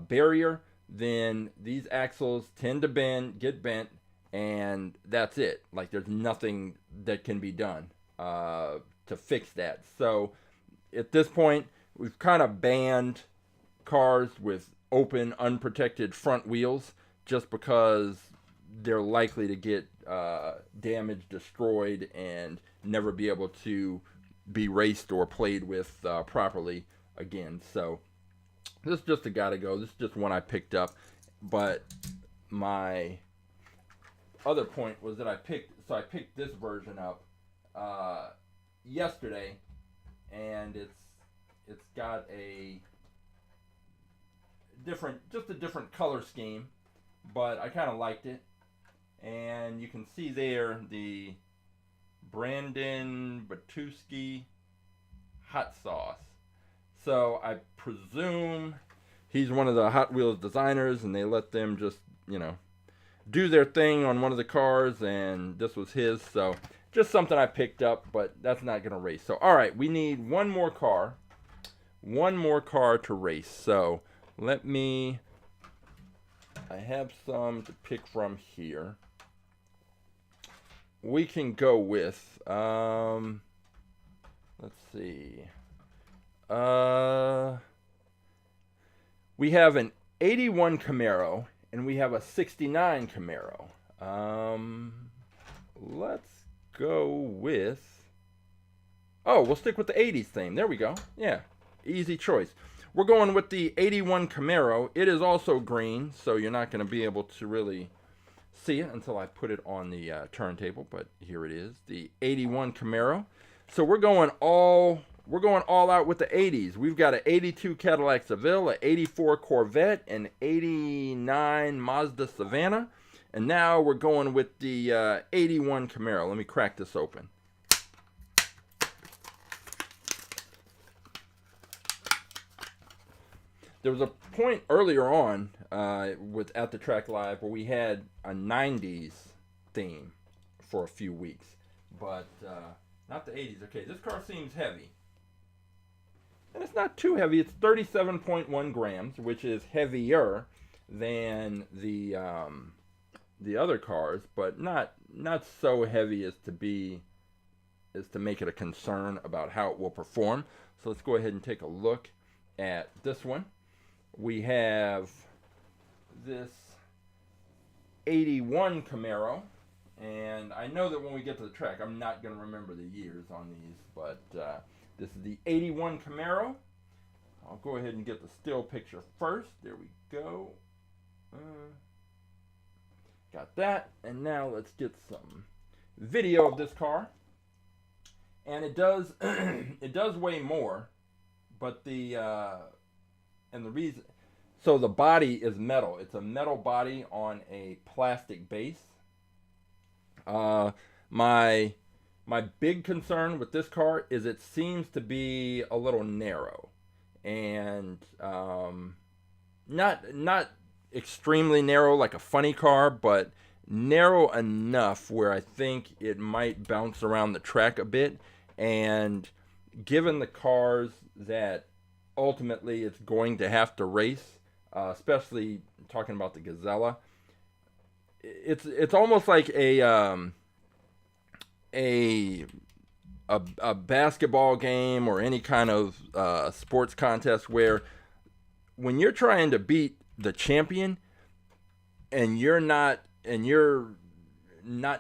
barrier, then these axles tend to get bent, and that's it. Like, there's nothing that can be done to fix that. So at this point, we've kind of banned cars with open, unprotected front wheels, just because they're likely to get damaged, destroyed, and never be able to be raced or played with properly again. So this is just a Gotta Go. This is just one I picked up. But my other point was that I picked this version up yesterday, and it's got a different color scheme, but I kind of liked it. And you can see there the Brandon Batuski hot sauce. So I presume he's one of the Hot Wheels designers, and they let them just, do their thing on one of the cars, and this was his. So just something I picked up, but that's not going to race. So, all right, we need one more car to race. So I have some to pick from here. We can go with, let's see. We have an 81 Camaro, and we have a 69 Camaro. Let's go with Oh, we'll stick with the 80s theme. There we go. Yeah, easy choice. We're going with the 81 Camaro. It is also green, so you're not going to be able to really see it until I put it on the turntable, but here it is, the 81 Camaro. So we're going all out with the 80s. We've got an 82 Cadillac Seville, an 84 Corvette, an 89 Mazda Savanna, and now we're going with the 81 Camaro. Let me crack this open. There was a point earlier on with AtTheTrack.live where we had a 90s theme for a few weeks, but not the 80s. Okay, this car seems heavy. And it's not too heavy. It's 37.1 grams, which is heavier than the other cars, but not so heavy as to make it a concern about how it will perform. So let's go ahead and take a look at this one. We have this 81 Camaro, and I know that when we get to the track, I'm not going to remember the years on these, but this is the 81 Camaro. I'll go ahead and get the still picture first. There we go. Got that, and now let's get some video of this car. And it does it does weigh more, but and the reason, so the body is metal. It's a metal body on a plastic base. My big concern with this car is it seems to be a little narrow, and not extremely narrow like a funny car, but narrow enough where I think it might bounce around the track a bit. And given the cars that ultimately it's going to have to race, especially talking about the Gazella, it's almost like a basketball game or any kind of sports contest where when you're trying to beat the champion and you're not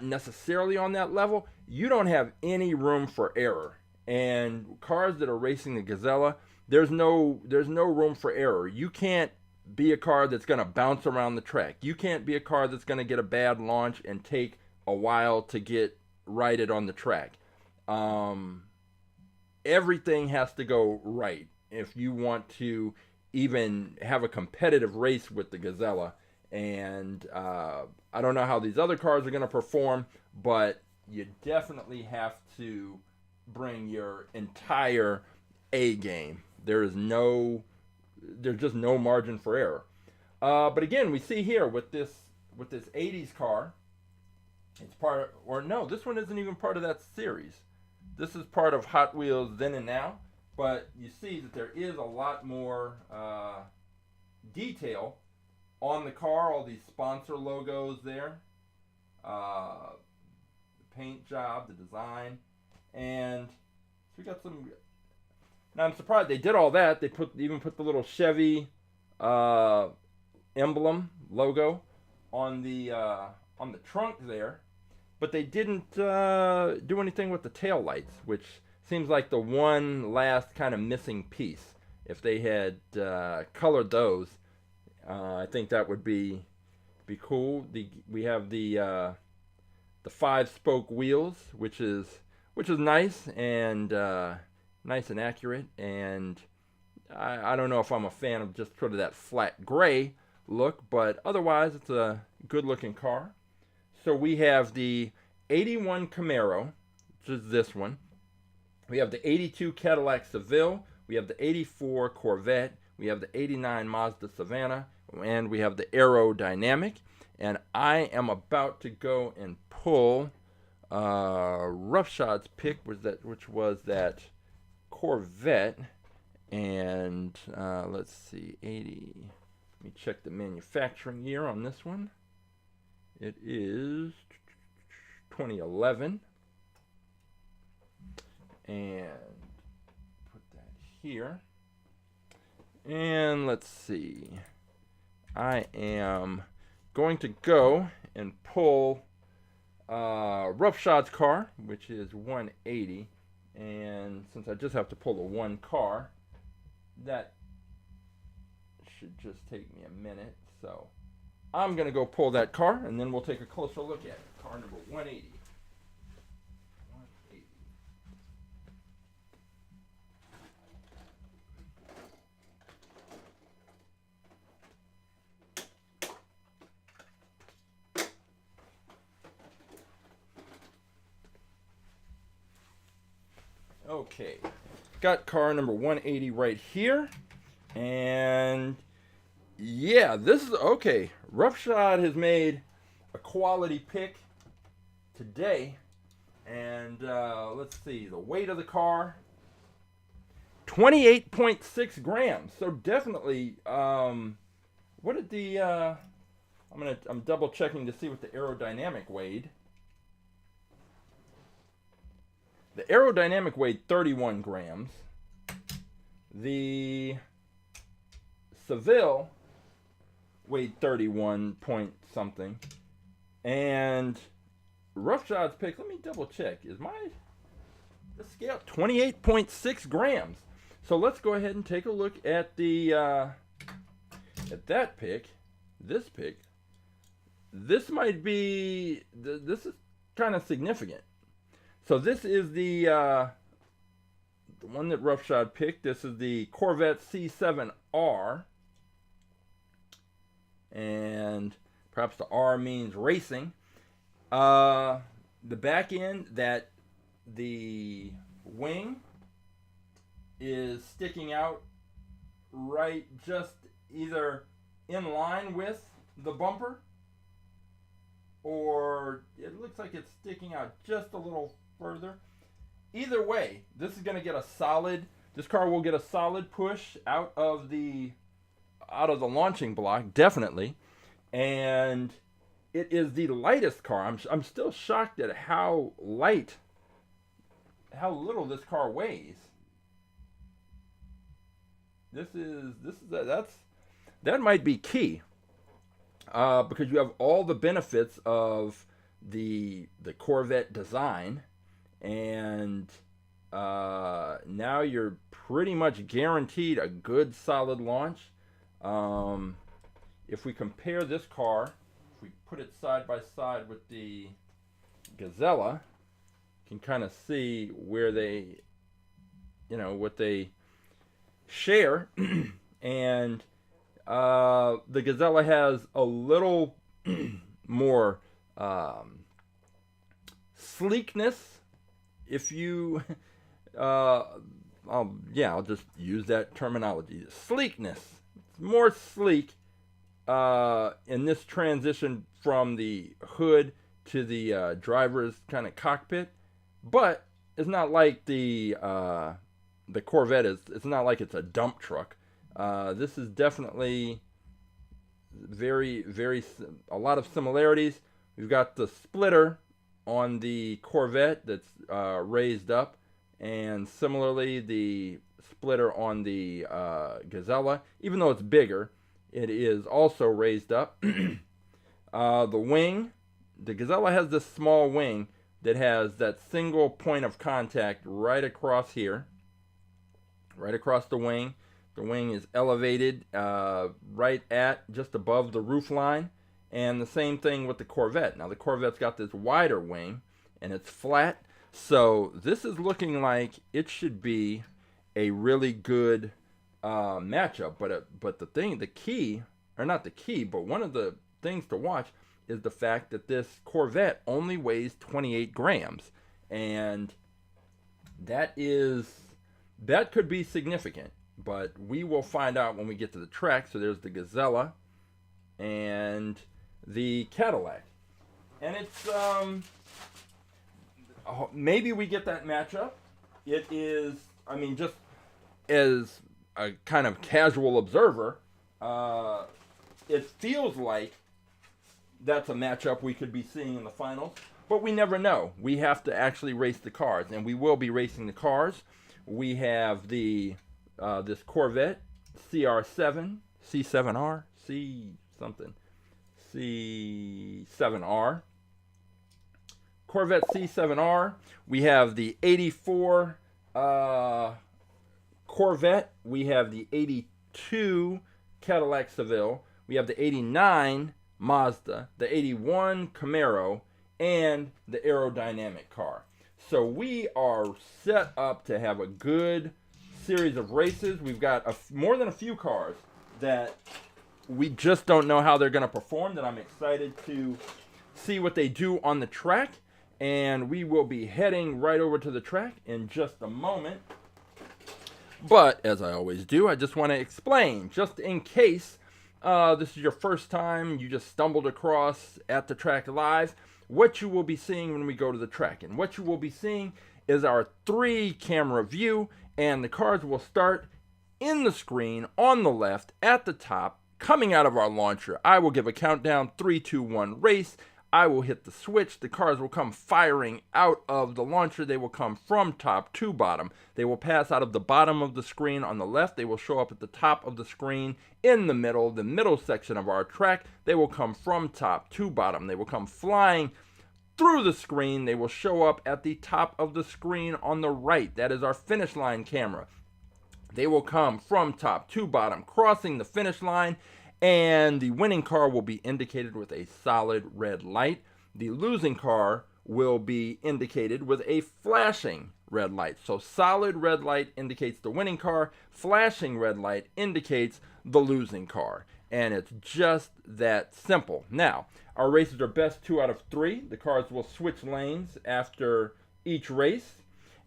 necessarily on that level, you don't have any room for error. And cars that are racing the Gazella, there's no room for error. You can't be a car that's going to bounce around the track. You can't be a car that's going to get a bad launch and take a while to get righted on the track. Everything has to go right if you want to even have a competitive race with the Gazella. And I don't know how these other cars are going to perform, but you definitely have to bring your entire A game. There's just no margin for error. But again, we see here with this 80s car, it's part of, or no, this one isn't even part of that series. This is part of Hot Wheels Then and Now, but you see that there is a lot more detail on the car. All these sponsor logos there, the paint job, the design, and so we got some. Now I'm surprised they did all that. They even put the little Chevy emblem logo on the trunk there, but they didn't do anything with the tail lights, which seems like the one last kind of missing piece. If they had colored those, I think that would be cool. We have the 5-spoke wheels, which is nice and nice and accurate. And I don't know if I'm a fan of just sort of that flat gray look, but otherwise it's a good looking car. So we have the 81 Camaro, which is this one. We have the 82 Cadillac Seville. We have the 84 Corvette. We have the 89 Mazda Savanna. And we have the Aerodynamic. And I am about to go and pull Roughshods pick, which was that Corvette. And let's see, 80. Let me check the manufacturing year on this one. It is 2011. And put that here. And let's see. I am going to go and pull Roughshods car, which is 180. And since I just have to pull the one car, that should just take me a minute. So I'm going to go pull that car, and then we'll take a closer look at it. Car number 180. Okay, got car number 180 right here, and yeah, this is okay. Roughshod has made a quality pick today, and let's see, the weight of the car, 28.6 grams. So definitely, what did the I'm double checking to see what the aerodynamic weighed. The aerodynamic weighed 31 grams. The Seville weighed 31 point something. And Roughshod's pick, let me double check. Is the scale 28.6 grams. So let's go ahead and take a look at the at that pick. This pick. This might be this is kind of significant. So this is the one that Roughshod picked. This is the Corvette C7 R. And perhaps the R means racing. The back end, that the wing is sticking out right just either in line with the bumper, or it looks like it's sticking out just a little further. Either way, this is going to get this car will get a solid push out of the launching block, definitely. And it is the lightest car. I'm still shocked at how little this car weighs. That might be key, because you have all the benefits of the Corvette design, and now you're pretty much guaranteed a good solid launch. If we compare this car, if we put it side by side with the Gazella, you can kind of see where they, what they share. And the Gazella has a little more sleekness. If you, I'll just use that terminology. Sleekness. It's more sleek in this transition from the hood to the driver's kind of cockpit, but it's not like the Corvette is. It's not like it's a dump truck. This is definitely a lot of similarities. We've got the splitter on the Corvette that's raised up, and similarly the splitter on the Gazella, even though it's bigger, it is also raised up. The wing, the Gazella has this small wing that has that single point of contact right across here, right across the wing. The wing is elevated right at just above the roof line. And the same thing with the Corvette. Now the Corvette's got this wider wing, and it's flat. So this is looking like it should be a really good matchup. But one of the things to watch is the fact that this Corvette only weighs 28 grams. And that could be significant. But we will find out when we get to the track. So there's the Gazella and the Cadillac. And it's, maybe we get that matchup. It is, just as a kind of casual observer, it feels like that's a matchup we could be seeing in the finals. But we never know. We have to actually race the cars, and we will be racing the cars. We have this Corvette C7R, Corvette C7R. We have the 84 Corvette, we have the 82 Cadillac Seville, we have the 89 Mazda, the 81 Camaro, and the aerodynamic car. So we are set up to have a good series of races. We've got more than a few cars that we just don't know how they're going to perform, that I'm excited to see what they do on the track. And we will be heading right over to the track in just a moment. But as I always do, I just want to explain, just in case this is your first time, you just stumbled across At The Track Live, what you will be seeing when we go to the track. And what you will be seeing is our 3-camera view, and the cars will start in the screen on the left at the top, coming out of our launcher. I will give a countdown, 3, 2, 1, race. I will hit the switch. The cars will come firing out of the launcher. They will come from top to bottom. They will pass out of the bottom of the screen on the left. They will show up at the top of the screen in the middle section of our track. They will come from top to bottom. They will come flying through the screen. They will show up at the top of the screen on the right. That is our finish line camera. They will come from top to bottom, crossing the finish line, and the winning car will be indicated with a solid red light. The losing car will be indicated with a flashing red light. So solid red light indicates the winning car, flashing red light indicates the losing car. And it's just that simple. Now, our races are best 2 out of 3. The cars will switch lanes after each race,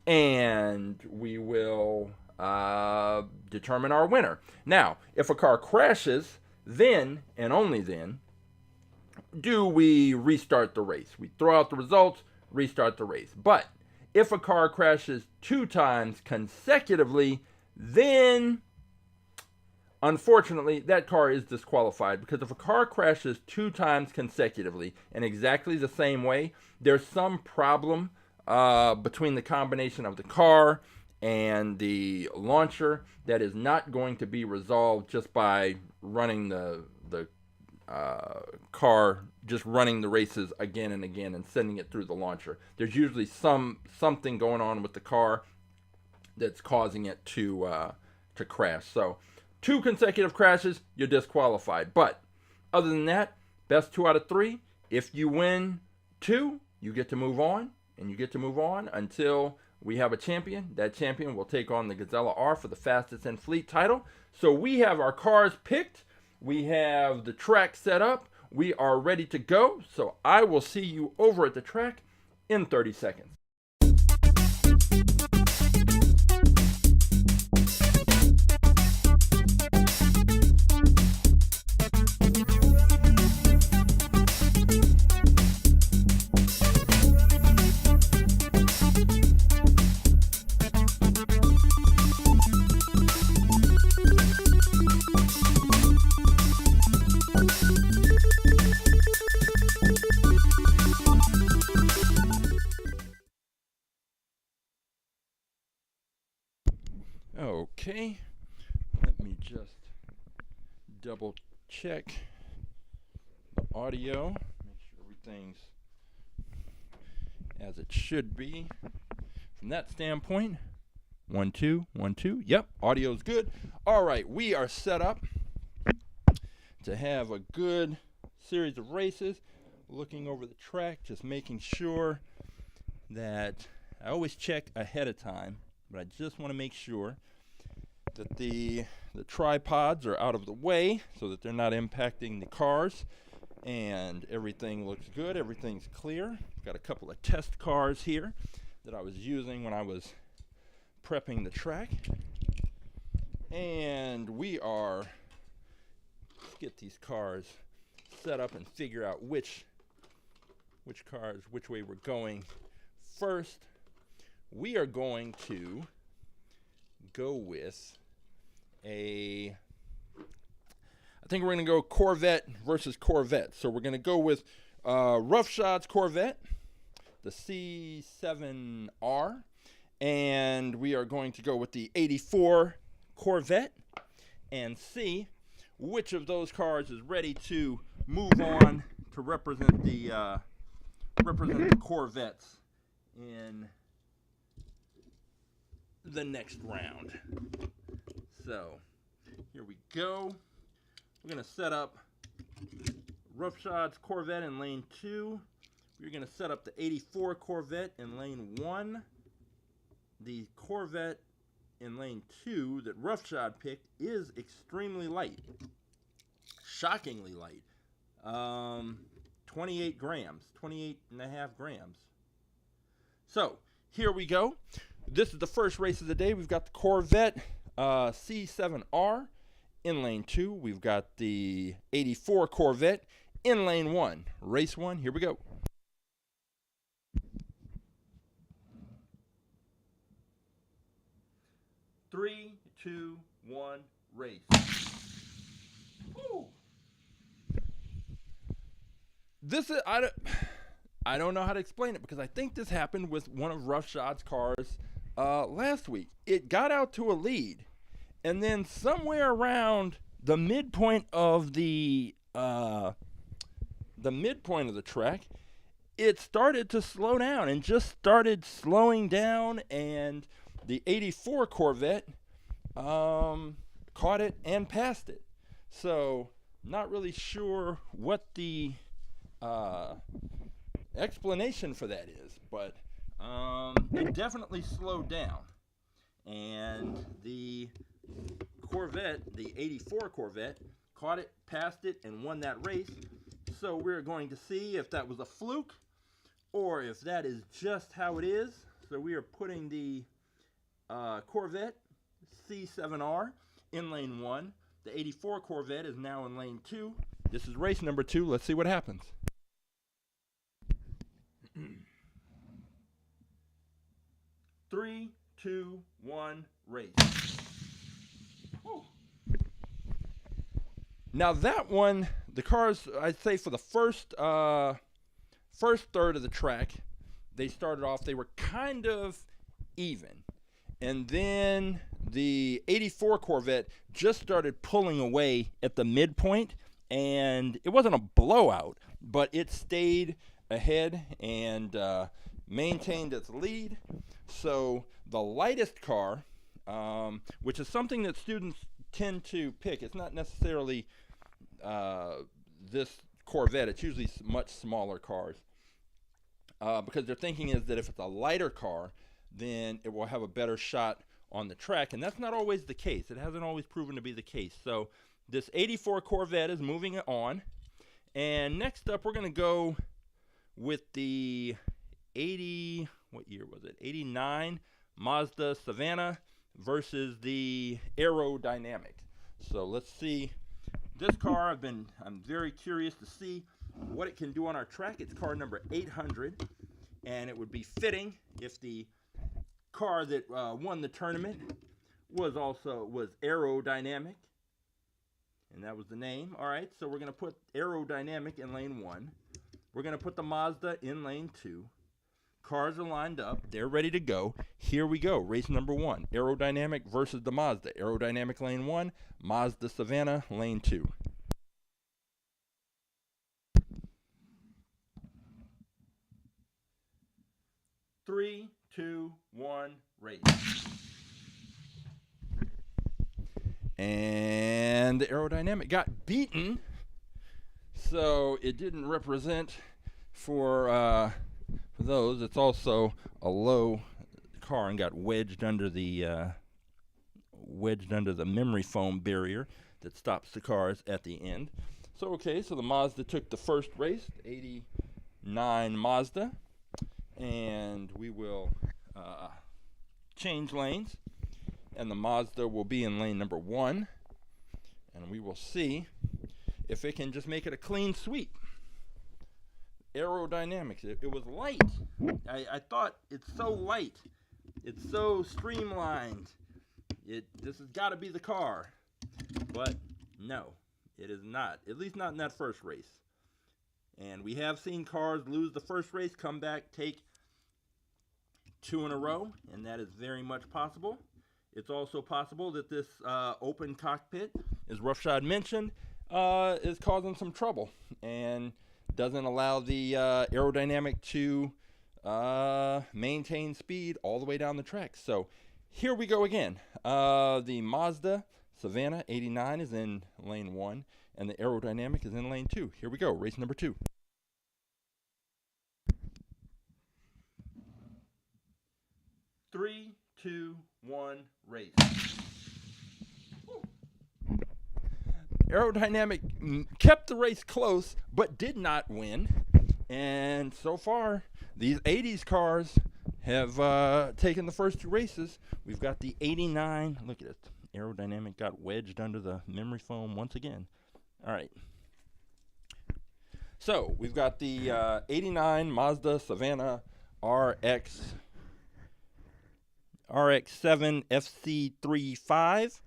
and we will determine our winner. Now, if a car crashes, then and only then do we restart the race. We throw out the results, restart the race. But if a car crashes 2 times consecutively, then unfortunately that car is disqualified, because if a car crashes 2 times consecutively in exactly the same way, there's some problem between the combination of the car and the launcher that is not going to be resolved just by running the car, just running the races again and again and sending it through the launcher. There's usually something going on with the car that's causing it to crash. So 2 consecutive crashes, you're disqualified. But other than that, best 2 out of 3. If you win 2, you get to move on, and you get to move on until we have a champion. That champion will take on the Gazella R for the fastest in fleet title. So we have our cars picked. We have the track set up. We are ready to go. So I will see you over at the track in 30 seconds. Okay, let me just double check the audio, make sure everything's as it should be. From that standpoint, 1, 2, 1, 2. Yep, audio's good. All right, we are set up to have a good series of races. Looking over the track, just making sure that I always check ahead of time, but I just want to make sure that the tripods are out of the way so that they're not impacting the cars, and everything looks good, everything's clear. Got a couple of test cars here that I was using when I was prepping the track, and we are, let's get these cars set up and figure out which cars, which way we're going. First, we are going to go with I think we're going to go Corvette versus Corvette. So we're going to go with Roughshod's Corvette, the C7 R, and we are going to go with the 84 Corvette and see which of those cars is ready to move on to represent the Corvettes in the next round. So here we go. We're going to set up Roughshod's Corvette in lane 2. We're going to set up the 84 Corvette in lane 1. The Corvette in lane 2 that Roughshod picked is extremely light. Shockingly light. 28 grams, 28.5 grams. So, here we go. This is the first race of the day. We've got the Corvette C7 R in lane 2. We've got the 84 Corvette in lane 1. Race 1, here we go. Three, two, one, race. Woo. This is I don't know how to explain it because I think this happened with one of Roughshod's cars last week. It got out to a lead, and then somewhere around the midpoint of the track, it started to slow down and just started slowing down, and the 84 Corvette caught it and passed it. So not really sure what the explanation for that is, but it definitely slowed down. And the Corvette, the 84 Corvette, caught it, passed it, and won that race. So we're going to see if that was a fluke or if that is just how it is. So we are putting the Corvette C7 R in lane 1. The 84 Corvette is now in lane 2. This is race number 2. Let's see what happens. Three, two, one, race. Woo. Now that one, the cars, I'd say for the first third of the track, they started off, they were kind of even. And then the 84 Corvette just started pulling away at the midpoint, and it wasn't a blowout, but it stayed ahead and maintained its lead. So the lightest car, which is something that students tend to pick, it's not necessarily this Corvette, it's usually much smaller cars, because their thinking is that if it's a lighter car, then it will have a better shot on the track, and that's not always the case. It hasn't always proven to be the case. So this 84 Corvette is moving it on, and next up we're going to go with the 80, what year was it? 89 Mazda Savanna versus the Aerodynamic. So let's see this car. I'm very curious to see what it can do on our track. It's car number 800, and it would be fitting if the car that won the tournament was Aerodynamic, and that was the name. All right, so we're going to put Aerodynamic in lane 1. We're going to put the Mazda in lane 2. Cars are lined up. They're ready to go. Here we go. Race number 1. Aerodynamic versus the Mazda. Aerodynamic lane 1. Mazda Savanna lane 2. Three, two, one, race. And the Aerodynamic got beaten, so it didn't represent for those. It's also a low car and got wedged under the memory foam barrier that stops the cars at the end. So okay, so the Mazda took the first race, the 89 Mazda, and we will change lanes, and the Mazda will be in lane number 1, and we will see if it can just make it a clean sweep. Aerodynamics, it was light. I thought it's so light, it's so streamlined, this has got to be the car, but no, it is not, at least not in that first race. And we have seen cars lose the first race, come back, take 2 in a row, and that is very much possible. It's also possible that this open cockpit, as Roughshod mentioned, is causing some trouble and doesn't allow the Aerodynamic to maintain speed all the way down the track. So Here we go again. The Mazda Savanna 89 is in lane 1, and the Aerodynamic is in lane 2. Here we go, race number 2. Three, two, one, race. Aerodynamic kept the race close, but did not win. And so far, these 80s cars have taken the first 2 races. We've got the 89. Look at it. Aerodynamic got wedged under the memory foam once again. All right. So we've got the 89 Mazda Savanna RX-7 FC35.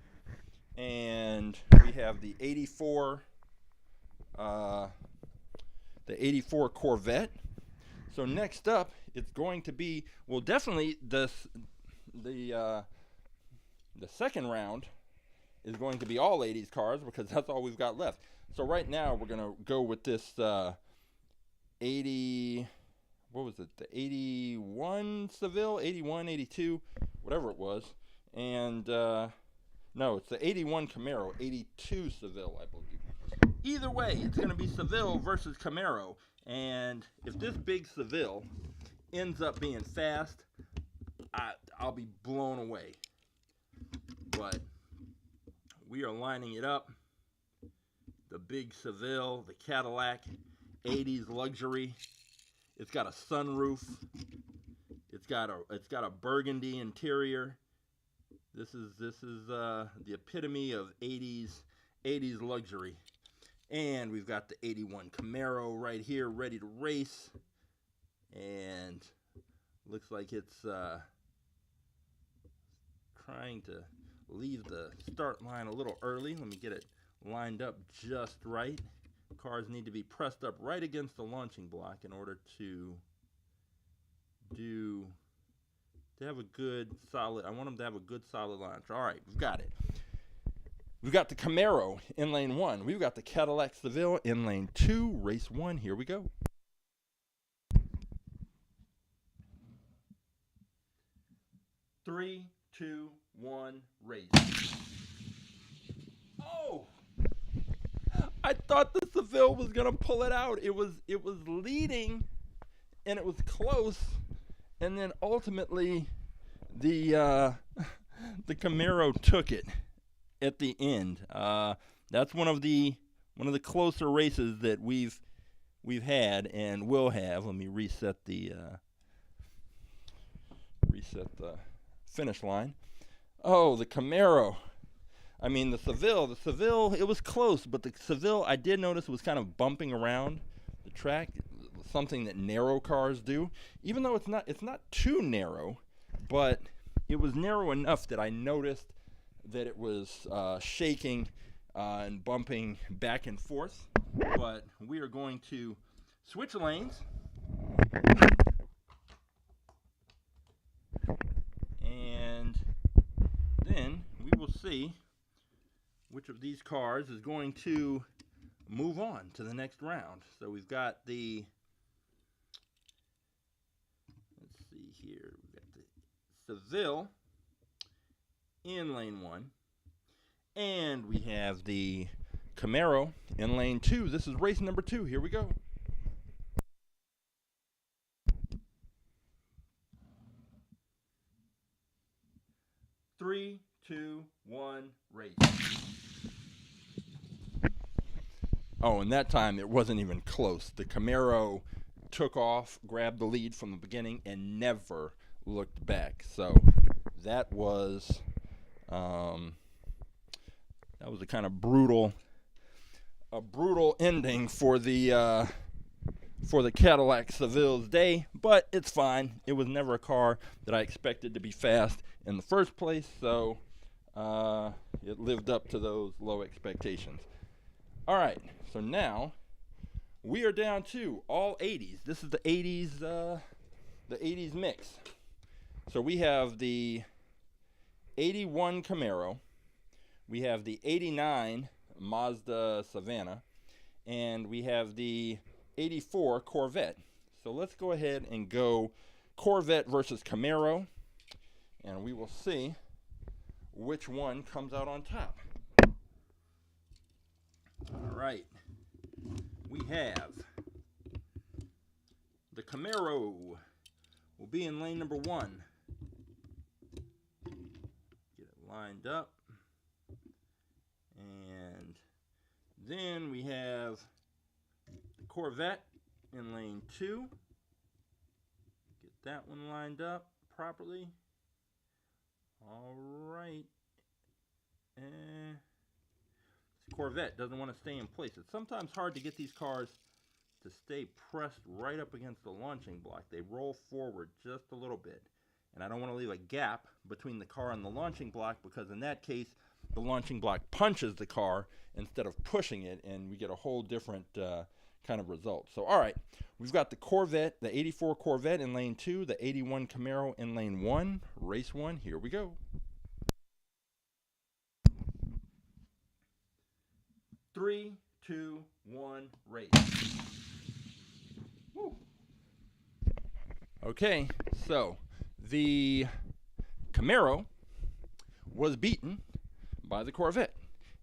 And we have the 84 Corvette. So next up, it's going to be, well, definitely the second round is going to be all 80s cars because that's all we've got left. So right now we're gonna go with this 80. What was it? The 81 Seville, 81, 82, whatever it was, and no, it's the 81 Camaro, 82 Seville, I believe. Either way, it's going to be Seville versus Camaro. And if this big Seville ends up being fast, I'll be blown away. But we are lining it up. The big Seville, the Cadillac, 80s luxury. It's got a sunroof. It's got a burgundy interior. This is the epitome of 80s luxury. And we've got the 81 Camaro right here ready to race. And looks like it's trying to leave the start line a little early. Let me get it lined up just right. Cars need to be pressed up right against the launching block in order to have a good solid, I want them to have a good solid launch. All right, we've got it. We've got the Camaro in lane 1. We've got the Cadillac Seville in lane 2, race 1. Here we go. Three, two, one, race. Oh! I thought the Seville was gonna pull it out. It was leading, and it was close, and then ultimately, the Camaro took it at the end. That's one of the closer races that we've had and will have. Let me reset the finish line. Oh, the Camaro. I mean, the Seville, it was close, but the Seville, I did notice, was kind of bumping around the track, something that narrow cars do. Even though it's not too narrow, but it was narrow enough that I noticed that it was shaking and bumping back and forth. But we are going to switch lanes. And then we will see which of these cars is going to move on to the next round. So we've got the, let's see here, we've got the Seville in lane 1, and we have the Camaro in lane 2. This is race number 2. Here we go. Three, two, one, race. Oh, and that time it wasn't even close. The Camaro took off, grabbed the lead from the beginning, and never looked back. So that was a kind of brutal ending for the Cadillac Seville's day, but it's fine. It was never a car that I expected to be fast in the first place, so it lived up to those low expectations. All right, so now we are down to all 80s. This is the 80s mix. So we have the 81 Camaro, we have the 89 Mazda Savanna, and we have the 84 Corvette. So let's go ahead and go Corvette versus Camaro. and we will see which one comes out on top. All right, we have the Camaro will be in lane number 1. Get it lined up. And then we have the Corvette in lane 2. Get that one lined up properly. All right. Corvette doesn't want to stay in place. It's sometimes hard to get these cars to stay pressed right up against the launching block. They roll forward just a little bit. And I don't want to leave a gap between the car and the launching block, because in that case, the launching block punches the car instead of pushing it, and we get a whole different kind of result. So, all right, we've got the Corvette, the 84 Corvette in lane 2, the 81 Camaro in lane 1. Race 1, here we go. 3, 2, 1, race. Woo. Okay, so the Camaro was beaten by the Corvette.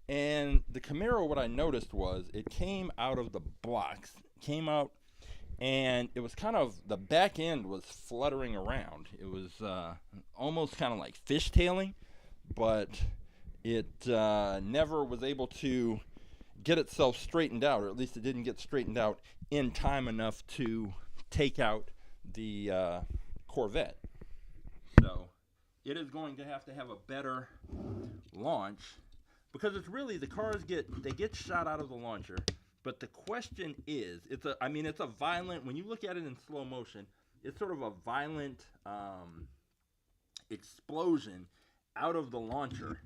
And the Camaro, what I noticed was it came out of the blocks, came out, and it was kind of, the back end was fluttering around. It was almost kind of like fishtailing, but it never was able to get itself straightened out, or at least it didn't get straightened out in time enough to take out the Corvette. So it is going to have a better launch, because it's really, the cars get shot out of the launcher. But the question is, it's a violent, when you look at it in slow motion, it's sort of a violent explosion out of the launcher.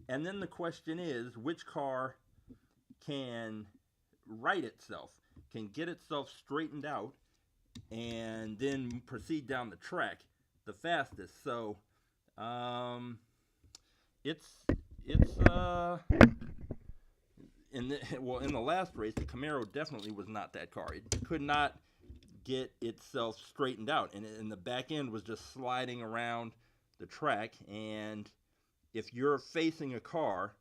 And then the question is, which car can right itself, can get itself straightened out, and then proceed down the track the fastest. So in the last race, the Camaro definitely was not that car. It could not get itself straightened out, and the back end was just sliding around the track. And if you're facing a car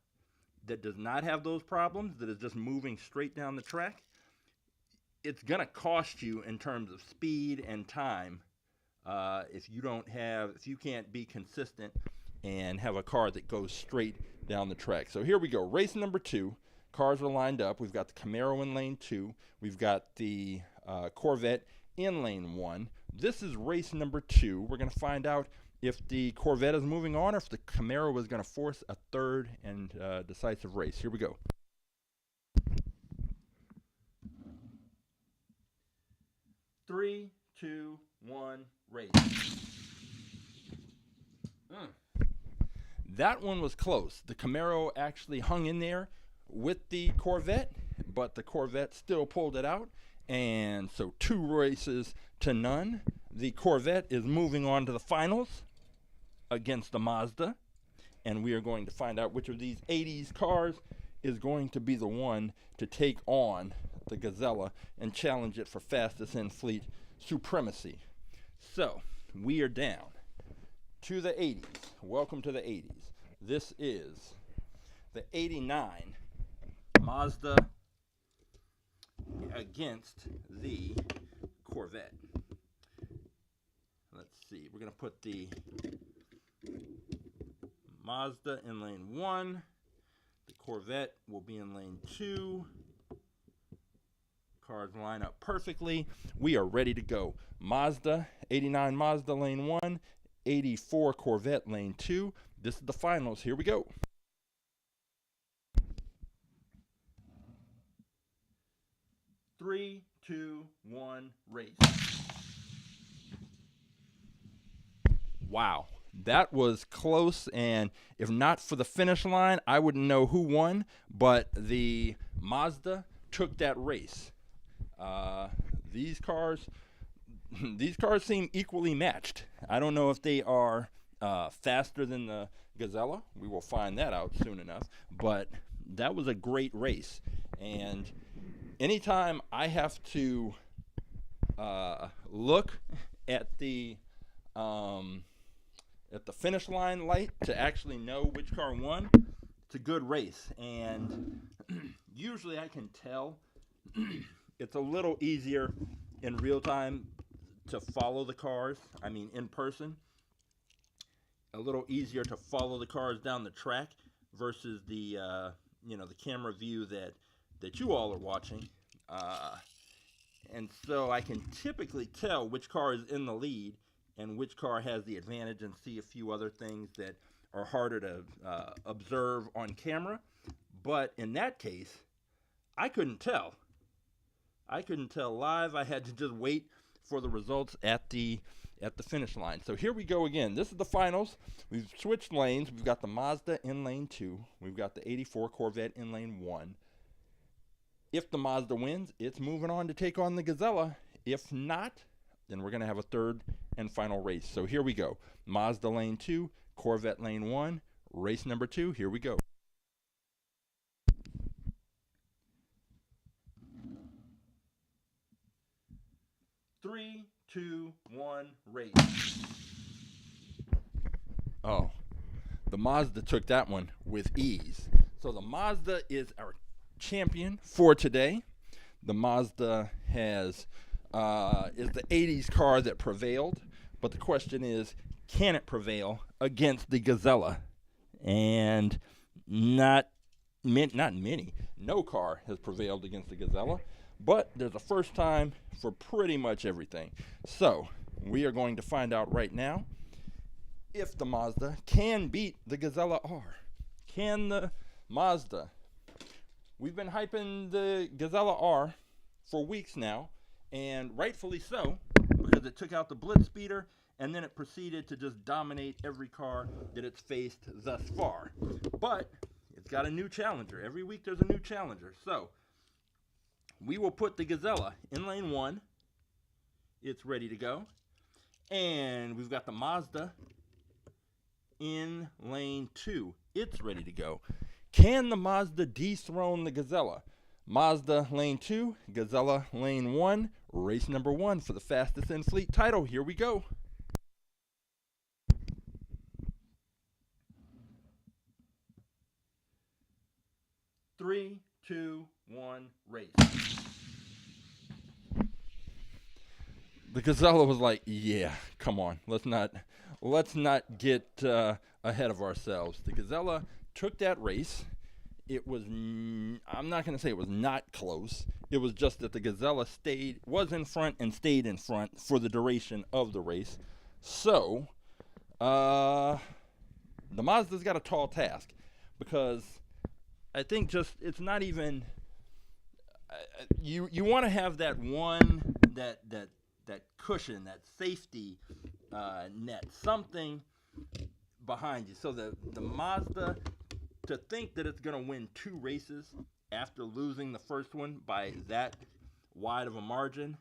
that does not have those problems, that is just moving straight down the track, it's gonna cost you in terms of speed and time if you can't be consistent and have a car that goes straight down the track. So here we go, race number 2. Cars are lined up. We've got the Camaro in lane 2. We've got the Corvette in lane 1. This is race number 2. We're gonna find out if the Corvette is moving on, or if the Camaro is going to force a third and decisive race. Here we go. Three, 2, 1, race. That one was close. The Camaro actually hung in there with the Corvette, but the Corvette still pulled it out. And so 2 races to none. The Corvette is moving on to the finals against the Mazda, and we are going to find out which of these 80s cars is going to be the one to take on the Gazella and challenge it for fastest in fleet supremacy. So we are down to the 80s. Welcome to the 80s. This is the 89 Mazda against the Corvette. Let's see, we're going to put the Mazda in lane 1. The Corvette will be in lane 2. Cars line up perfectly. We are ready to go. Mazda, 89 Mazda lane 1, 84 Corvette lane 2. This is the finals. Here we go. Three, 2, 1, race. Wow. That was close, and if not for the finish line, I wouldn't know who won, but the Mazda took that race. These cars seem equally matched. I don't know if they are faster than the Gazella. We will find that out soon enough, but that was a great race. And anytime I have to look at the at the finish line light to actually know which car won, it's a good race. And usually I can tell. It's a little easier in real time to follow the cars. I mean, in person, a little easier to follow the cars down the track versus the the camera view that you all are watching. And so I can typically tell which car is in the lead and which car has the advantage, and see a few other things that are harder to observe on camera. But in that case, I couldn't tell. I couldn't tell live. I had to just wait for the results at the finish line. So here we go again. This is the finals. We've switched lanes. We've got the Mazda in lane 2. We've got the 84 Corvette in lane 1. If the Mazda wins, it's moving on to take on the Gazella. If not, then we're going to have a third and final race. So here we go. Mazda lane 2, Corvette lane 1, race number 2. Here we go. 3, 2, 1, race. Oh, the Mazda took that one with ease. So the Mazda is our champion for today. The Mazda is the 80s car that prevailed, but the question is, can it prevail against the Gazella? And not many. No car has prevailed against the Gazella, but there's a first time for pretty much everything. So we are going to find out right now if the Mazda can beat the Gazella R. Can the Mazda? We've been hyping the Gazella R for weeks now, and rightfully so, because it took out the Blitz speeder and then it proceeded to just dominate every car that it's faced thus far. But it's got a new challenger. Every week there's a new challenger. So we will put the Gazella in lane 1. It's ready to go. And we've got the Mazda in lane 2. It's ready to go. Can the Mazda dethrone the Gazella? Mazda lane 2, Gazella lane 1, race number 1 for the fastest in fleet title. Here we go. Three, two, one, race. The Gazella was like, yeah, come on, let's not get ahead of ourselves. The Gazella took that race. It was, I'm not going to say it was not close. It was just that the Gazella was in front and stayed in front for the duration of the race. So, the Mazda's got a tall task, because I think it's not even, you want to have that one, that cushion, that safety net, something behind you. So the Mazda, to think that it's going to win 2 races after losing the first one by that wide of a margin,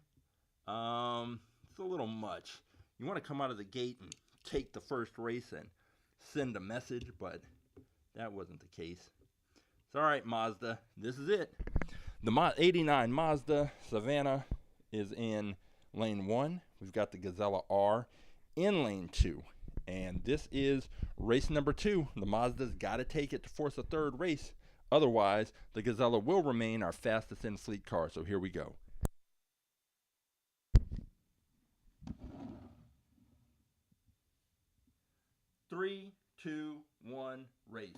it's a little much. You want to come out of the gate and take the first race and send a message, but that wasn't the case. It's all right, Mazda. This is it. The 89 Mazda Savanna is in lane 1. We've got the Gazella R in lane 2. And this is race number 2. The Mazda's got to take it to force a third race. Otherwise, the Gazella will remain our fastest in fleet car. So here we go. Three, two, one, race.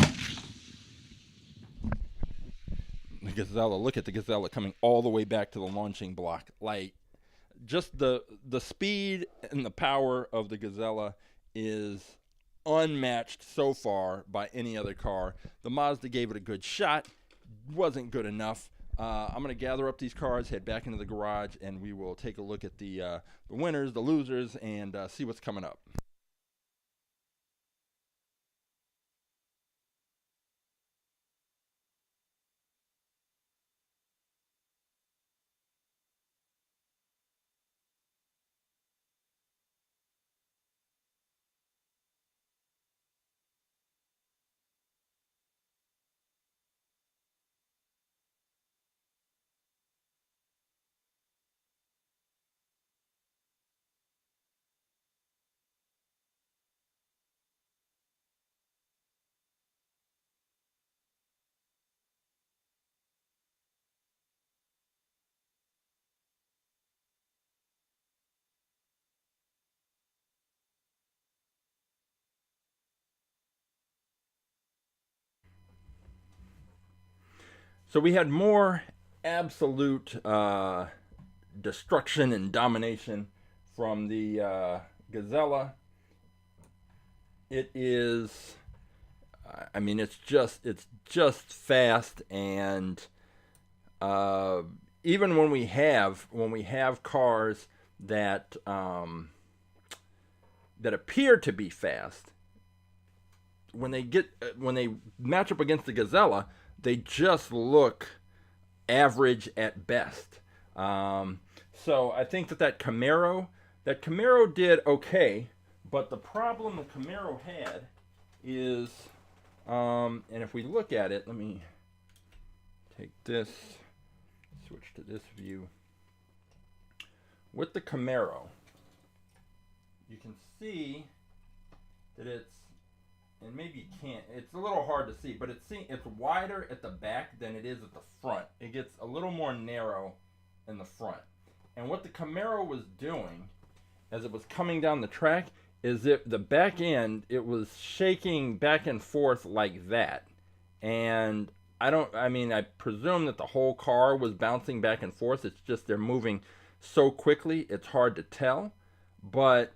The Gazella, look at the Gazella coming all the way back to the launching block. Like, just the speed and the power of the Gazella is unmatched so far by any other car. The Mazda gave it a good shot. Wasn't good enough. I'm going to gather up these cars, head back into the garage, and we will take a look at the winners, the losers, and see what's coming up. So we had more absolute destruction and domination from the Gazella. It is, I mean, it's just fast, and even when we have cars that that appear to be fast, when they match up against the Gazella, they just look average at best. So I think that Camaro did okay, but the problem the Camaro had is, and if we look at it, let me take this, switch to this view. With the Camaro, you can see that it's, and maybe you can't, it's a little hard to see, but it's wider at the back than it is at the front. It gets a little more narrow in the front. And what the Camaro was doing as it was coming down the track is that the back end, it was shaking back and forth like that. And I presume that the whole car was bouncing back and forth. It's just they're moving so quickly, it's hard to tell. But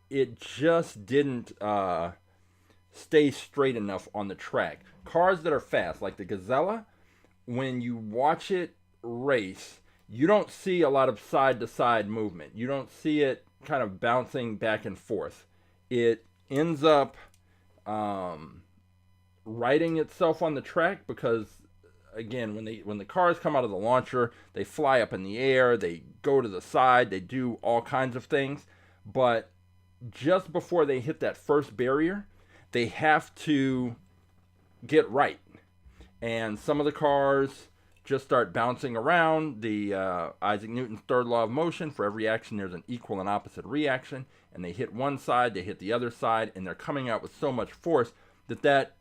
it just didn't stay straight enough on the track. Cars that are fast, like the Gazella, when you watch it race, you don't see a lot of side-to-side movement. You don't see it kind of bouncing back and forth. It ends up righting itself on the track because, again, when the cars come out of the launcher, they fly up in the air, they go to the side, they do all kinds of things. But just before they hit that first barrier, they have to get right. And some of the cars just start bouncing around. The Isaac Newton's third law of motion, for every action there's an equal and opposite reaction, and they hit one side, they hit the other side, and they're coming out with so much force that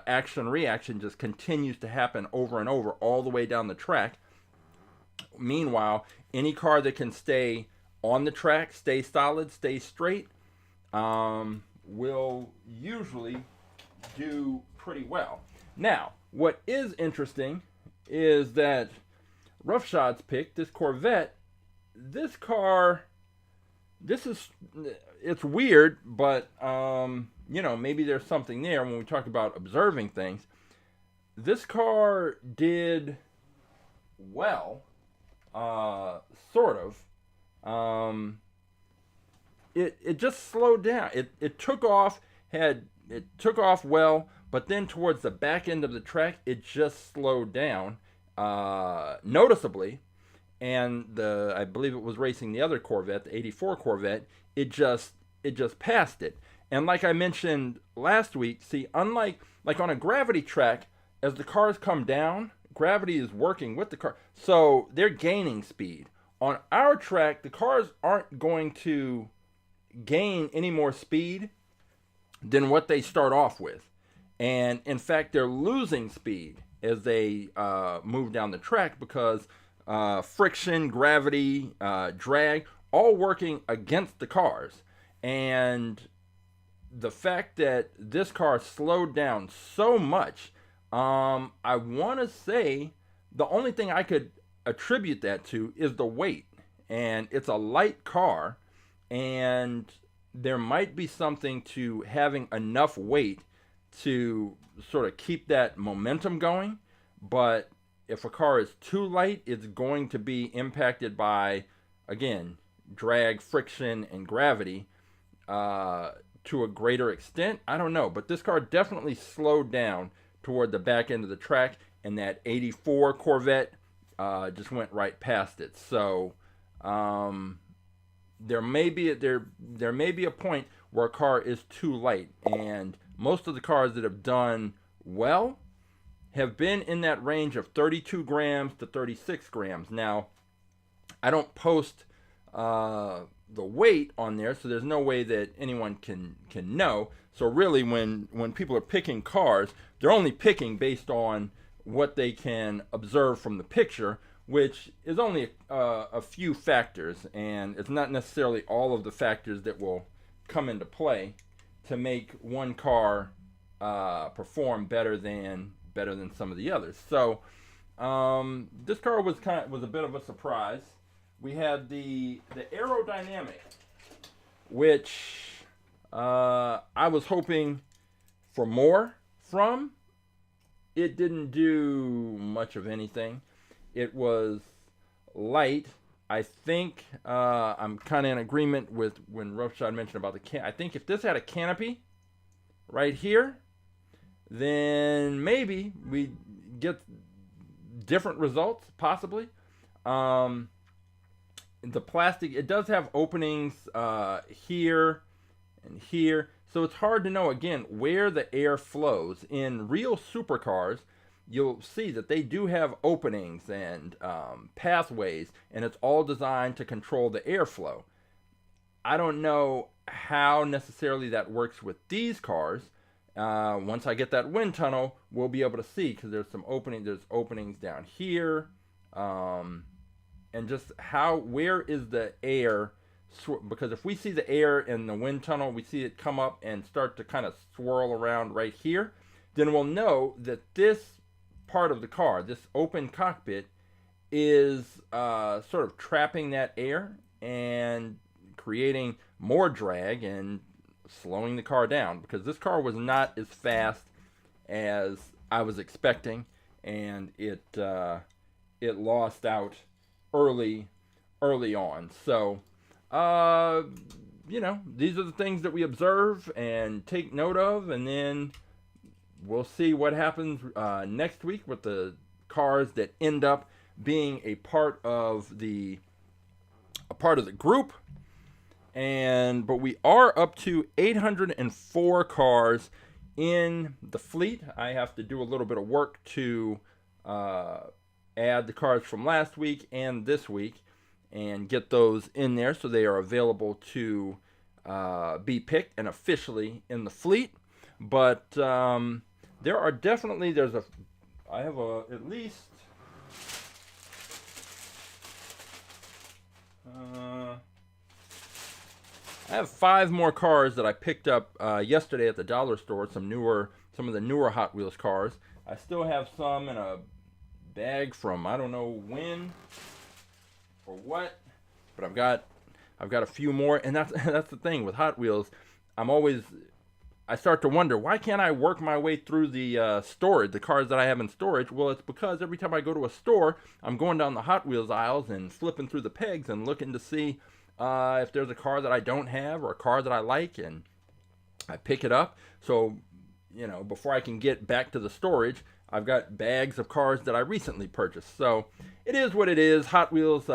action reaction just continues to happen over and over all the way down the track. Meanwhile, any car that can stay on the track, stay solid, stay straight, will usually do pretty well. Now, what is interesting is that Roughshod's pick, this Corvette, this car, it's weird, but, maybe there's something there when we talk about observing things. This car did well, sort of. It just slowed down. It took off well, but then towards the back end of the track, it just slowed down noticeably. And I believe it was racing the other Corvette, the '84 Corvette. It just passed it. And like I mentioned last week, see, unlike like on a gravity track, as the cars come down, gravity is working with the car, so they're gaining speed. On our track, the cars aren't going to gain any more speed than what they start off with. And in fact, they're losing speed as they move down the track because friction, gravity, drag, all working against the cars. And the fact that this car slowed down so much, I want to say the only thing I could attribute that to is the weight. And it's a light car, and there might be something to having enough weight to sort of keep that momentum going. But if a car is too light, it's going to be impacted by, again, drag, friction, and gravity to a greater extent. I don't know, but this car definitely slowed down toward the back end of the track, and that '84 Corvette just went right past it. So there may be a point where a car is too light, and most of the cars that have done well have been in that range of 32 grams to 36 grams. Now, I don't post the weight on there, so there's no way that anyone can know. So really, when people are picking cars, they're only picking based on what they can observe from the picture, which is only a few factors, and it's not necessarily all of the factors that will come into play to make one car perform better than better than some of the others. So this car was a bit of a surprise. We had the aerodynamic, which I was hoping for more from. It didn't do much of anything. It was light. I think I'm kind of in agreement with when Roughshod mentioned about I think if this had a canopy right here, then maybe we get different results, possibly. The plastic, it does have openings here and here, so it's hard to know, again, where the air flows. In real supercars, you'll see that they do have openings and pathways, and it's all designed to control the airflow. I don't know how necessarily that works with these cars. Once I get that wind tunnel, we'll be able to see, because there's some there's openings down here, and just where is the air, because if we see the air in the wind tunnel, we see it come up and start to kind of swirl around right here, then we'll know that this part of the car, this open cockpit, is sort of trapping that air and creating more drag and slowing the car down, because this car was not as fast as I was expecting, and it lost out early on. So these are the things that we observe and take note of, and then we'll see what happens next week with the cars that end up being a part of the group. But we are up to 804 cars in the fleet. I have to do a little bit of work to add the cars from last week and this week and get those in there so they are available to be picked and officially in the fleet. But there are definitely, I have at least I have 5 more cars that I picked up yesterday at the dollar store. Some of the newer Hot Wheels cars. I still have some in a bag from I don't know when or what, but I've got a few more, and that's the thing with Hot Wheels. I start to wonder, why can't I work my way through the storage, the cars that I have in storage? Well, it's because every time I go to a store, I'm going down the Hot Wheels aisles and flipping through the pegs and looking to see if there's a car that I don't have or a car that I like, and I pick it up. So, before I can get back to the storage, I've got bags of cars that I recently purchased. So it is what it is. Hot Wheels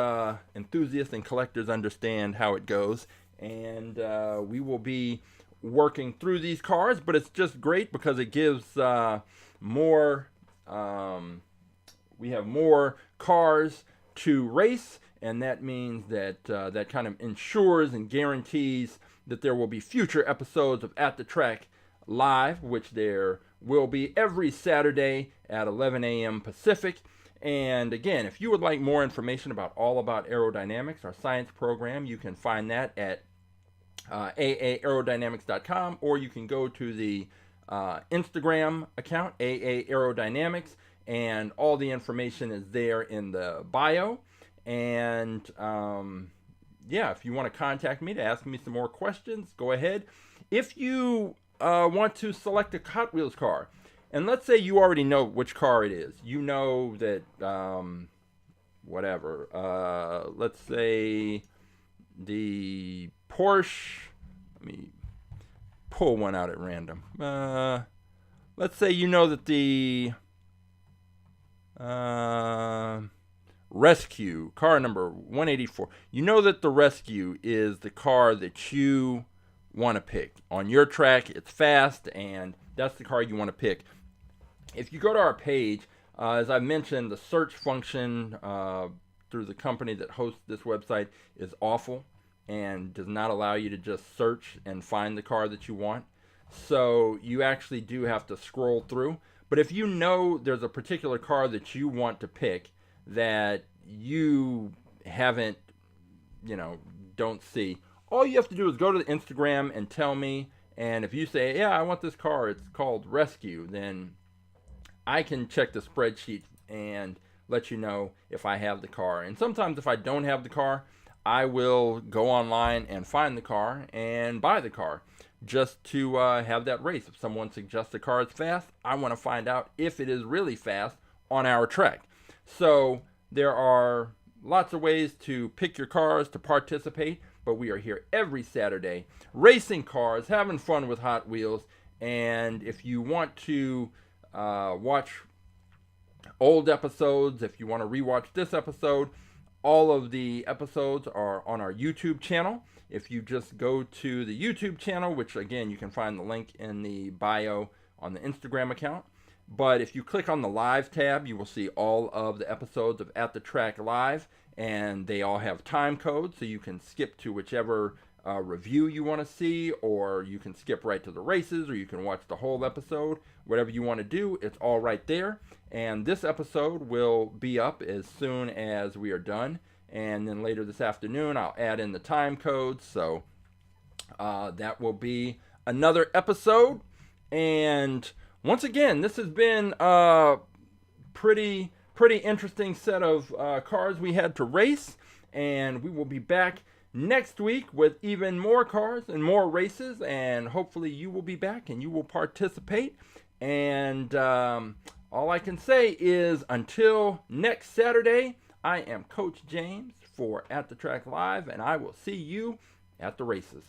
enthusiasts and collectors understand how it goes, and we will be working through these cars, but it's just great because it gives more. We have more cars to race, and that means that that kind of ensures and guarantees that there will be future episodes of At the Track Live, which there will be every Saturday at 11 a.m. Pacific. And again, if you would like more information about All About Aerodynamics, our science program, you can find that at aaerodynamics.com, or you can go to the Instagram account, AA Aerodynamics, and all the information is there in the bio. And if you want to contact me to ask me some more questions, go ahead. If you want to select a Hot Wheels car, and let's say you already know which car it is, you know that let's say the Porsche, let me pull one out at random. Let's say you know that the Rescue, car number 184, you know that the Rescue is the car that you want to pick. On your track, it's fast, and that's the car you want to pick. If you go to our page, as I mentioned, the search function through the company that hosts this website is awful and does not allow you to just search and find the car that you want. So you actually do have to scroll through. But if you know there's a particular car that you want to pick that you haven't, don't see, all you have to do is go to the Instagram and tell me. And if you say, yeah, I want this car, it's called Rescue, then I can check the spreadsheet and let you know if I have the car. And sometimes if I don't have the car, I will go online and find the car and buy the car just to have that race. If someone suggests the car is fast, I want to find out if it is really fast on our track. So there are lots of ways to pick your cars, to participate, but we are here every Saturday racing cars, having fun with Hot Wheels. And if you want to watch old episodes, if you want to rewatch this episode, all of the episodes are on our YouTube channel. If you just go to the YouTube channel, which again, you can find the link in the bio on the Instagram account. But if you click on the live tab, you will see all of the episodes of At the Track Live, and they all have time codes, so you can skip to whichever review you want to see, or you can skip right to the races, or you can watch the whole episode. Whatever you want to do, it's all right there. And this episode will be up as soon as we are done. And then later this afternoon, I'll add in the time codes. So that will be another episode. And once again, this has been a pretty interesting set of cars we had to race. And we will be back next week with even more cars and more races. And hopefully you will be back and you will participate. And all I can say is until next Saturday, I am Coach James for At the Track Live, and I will see you at the races.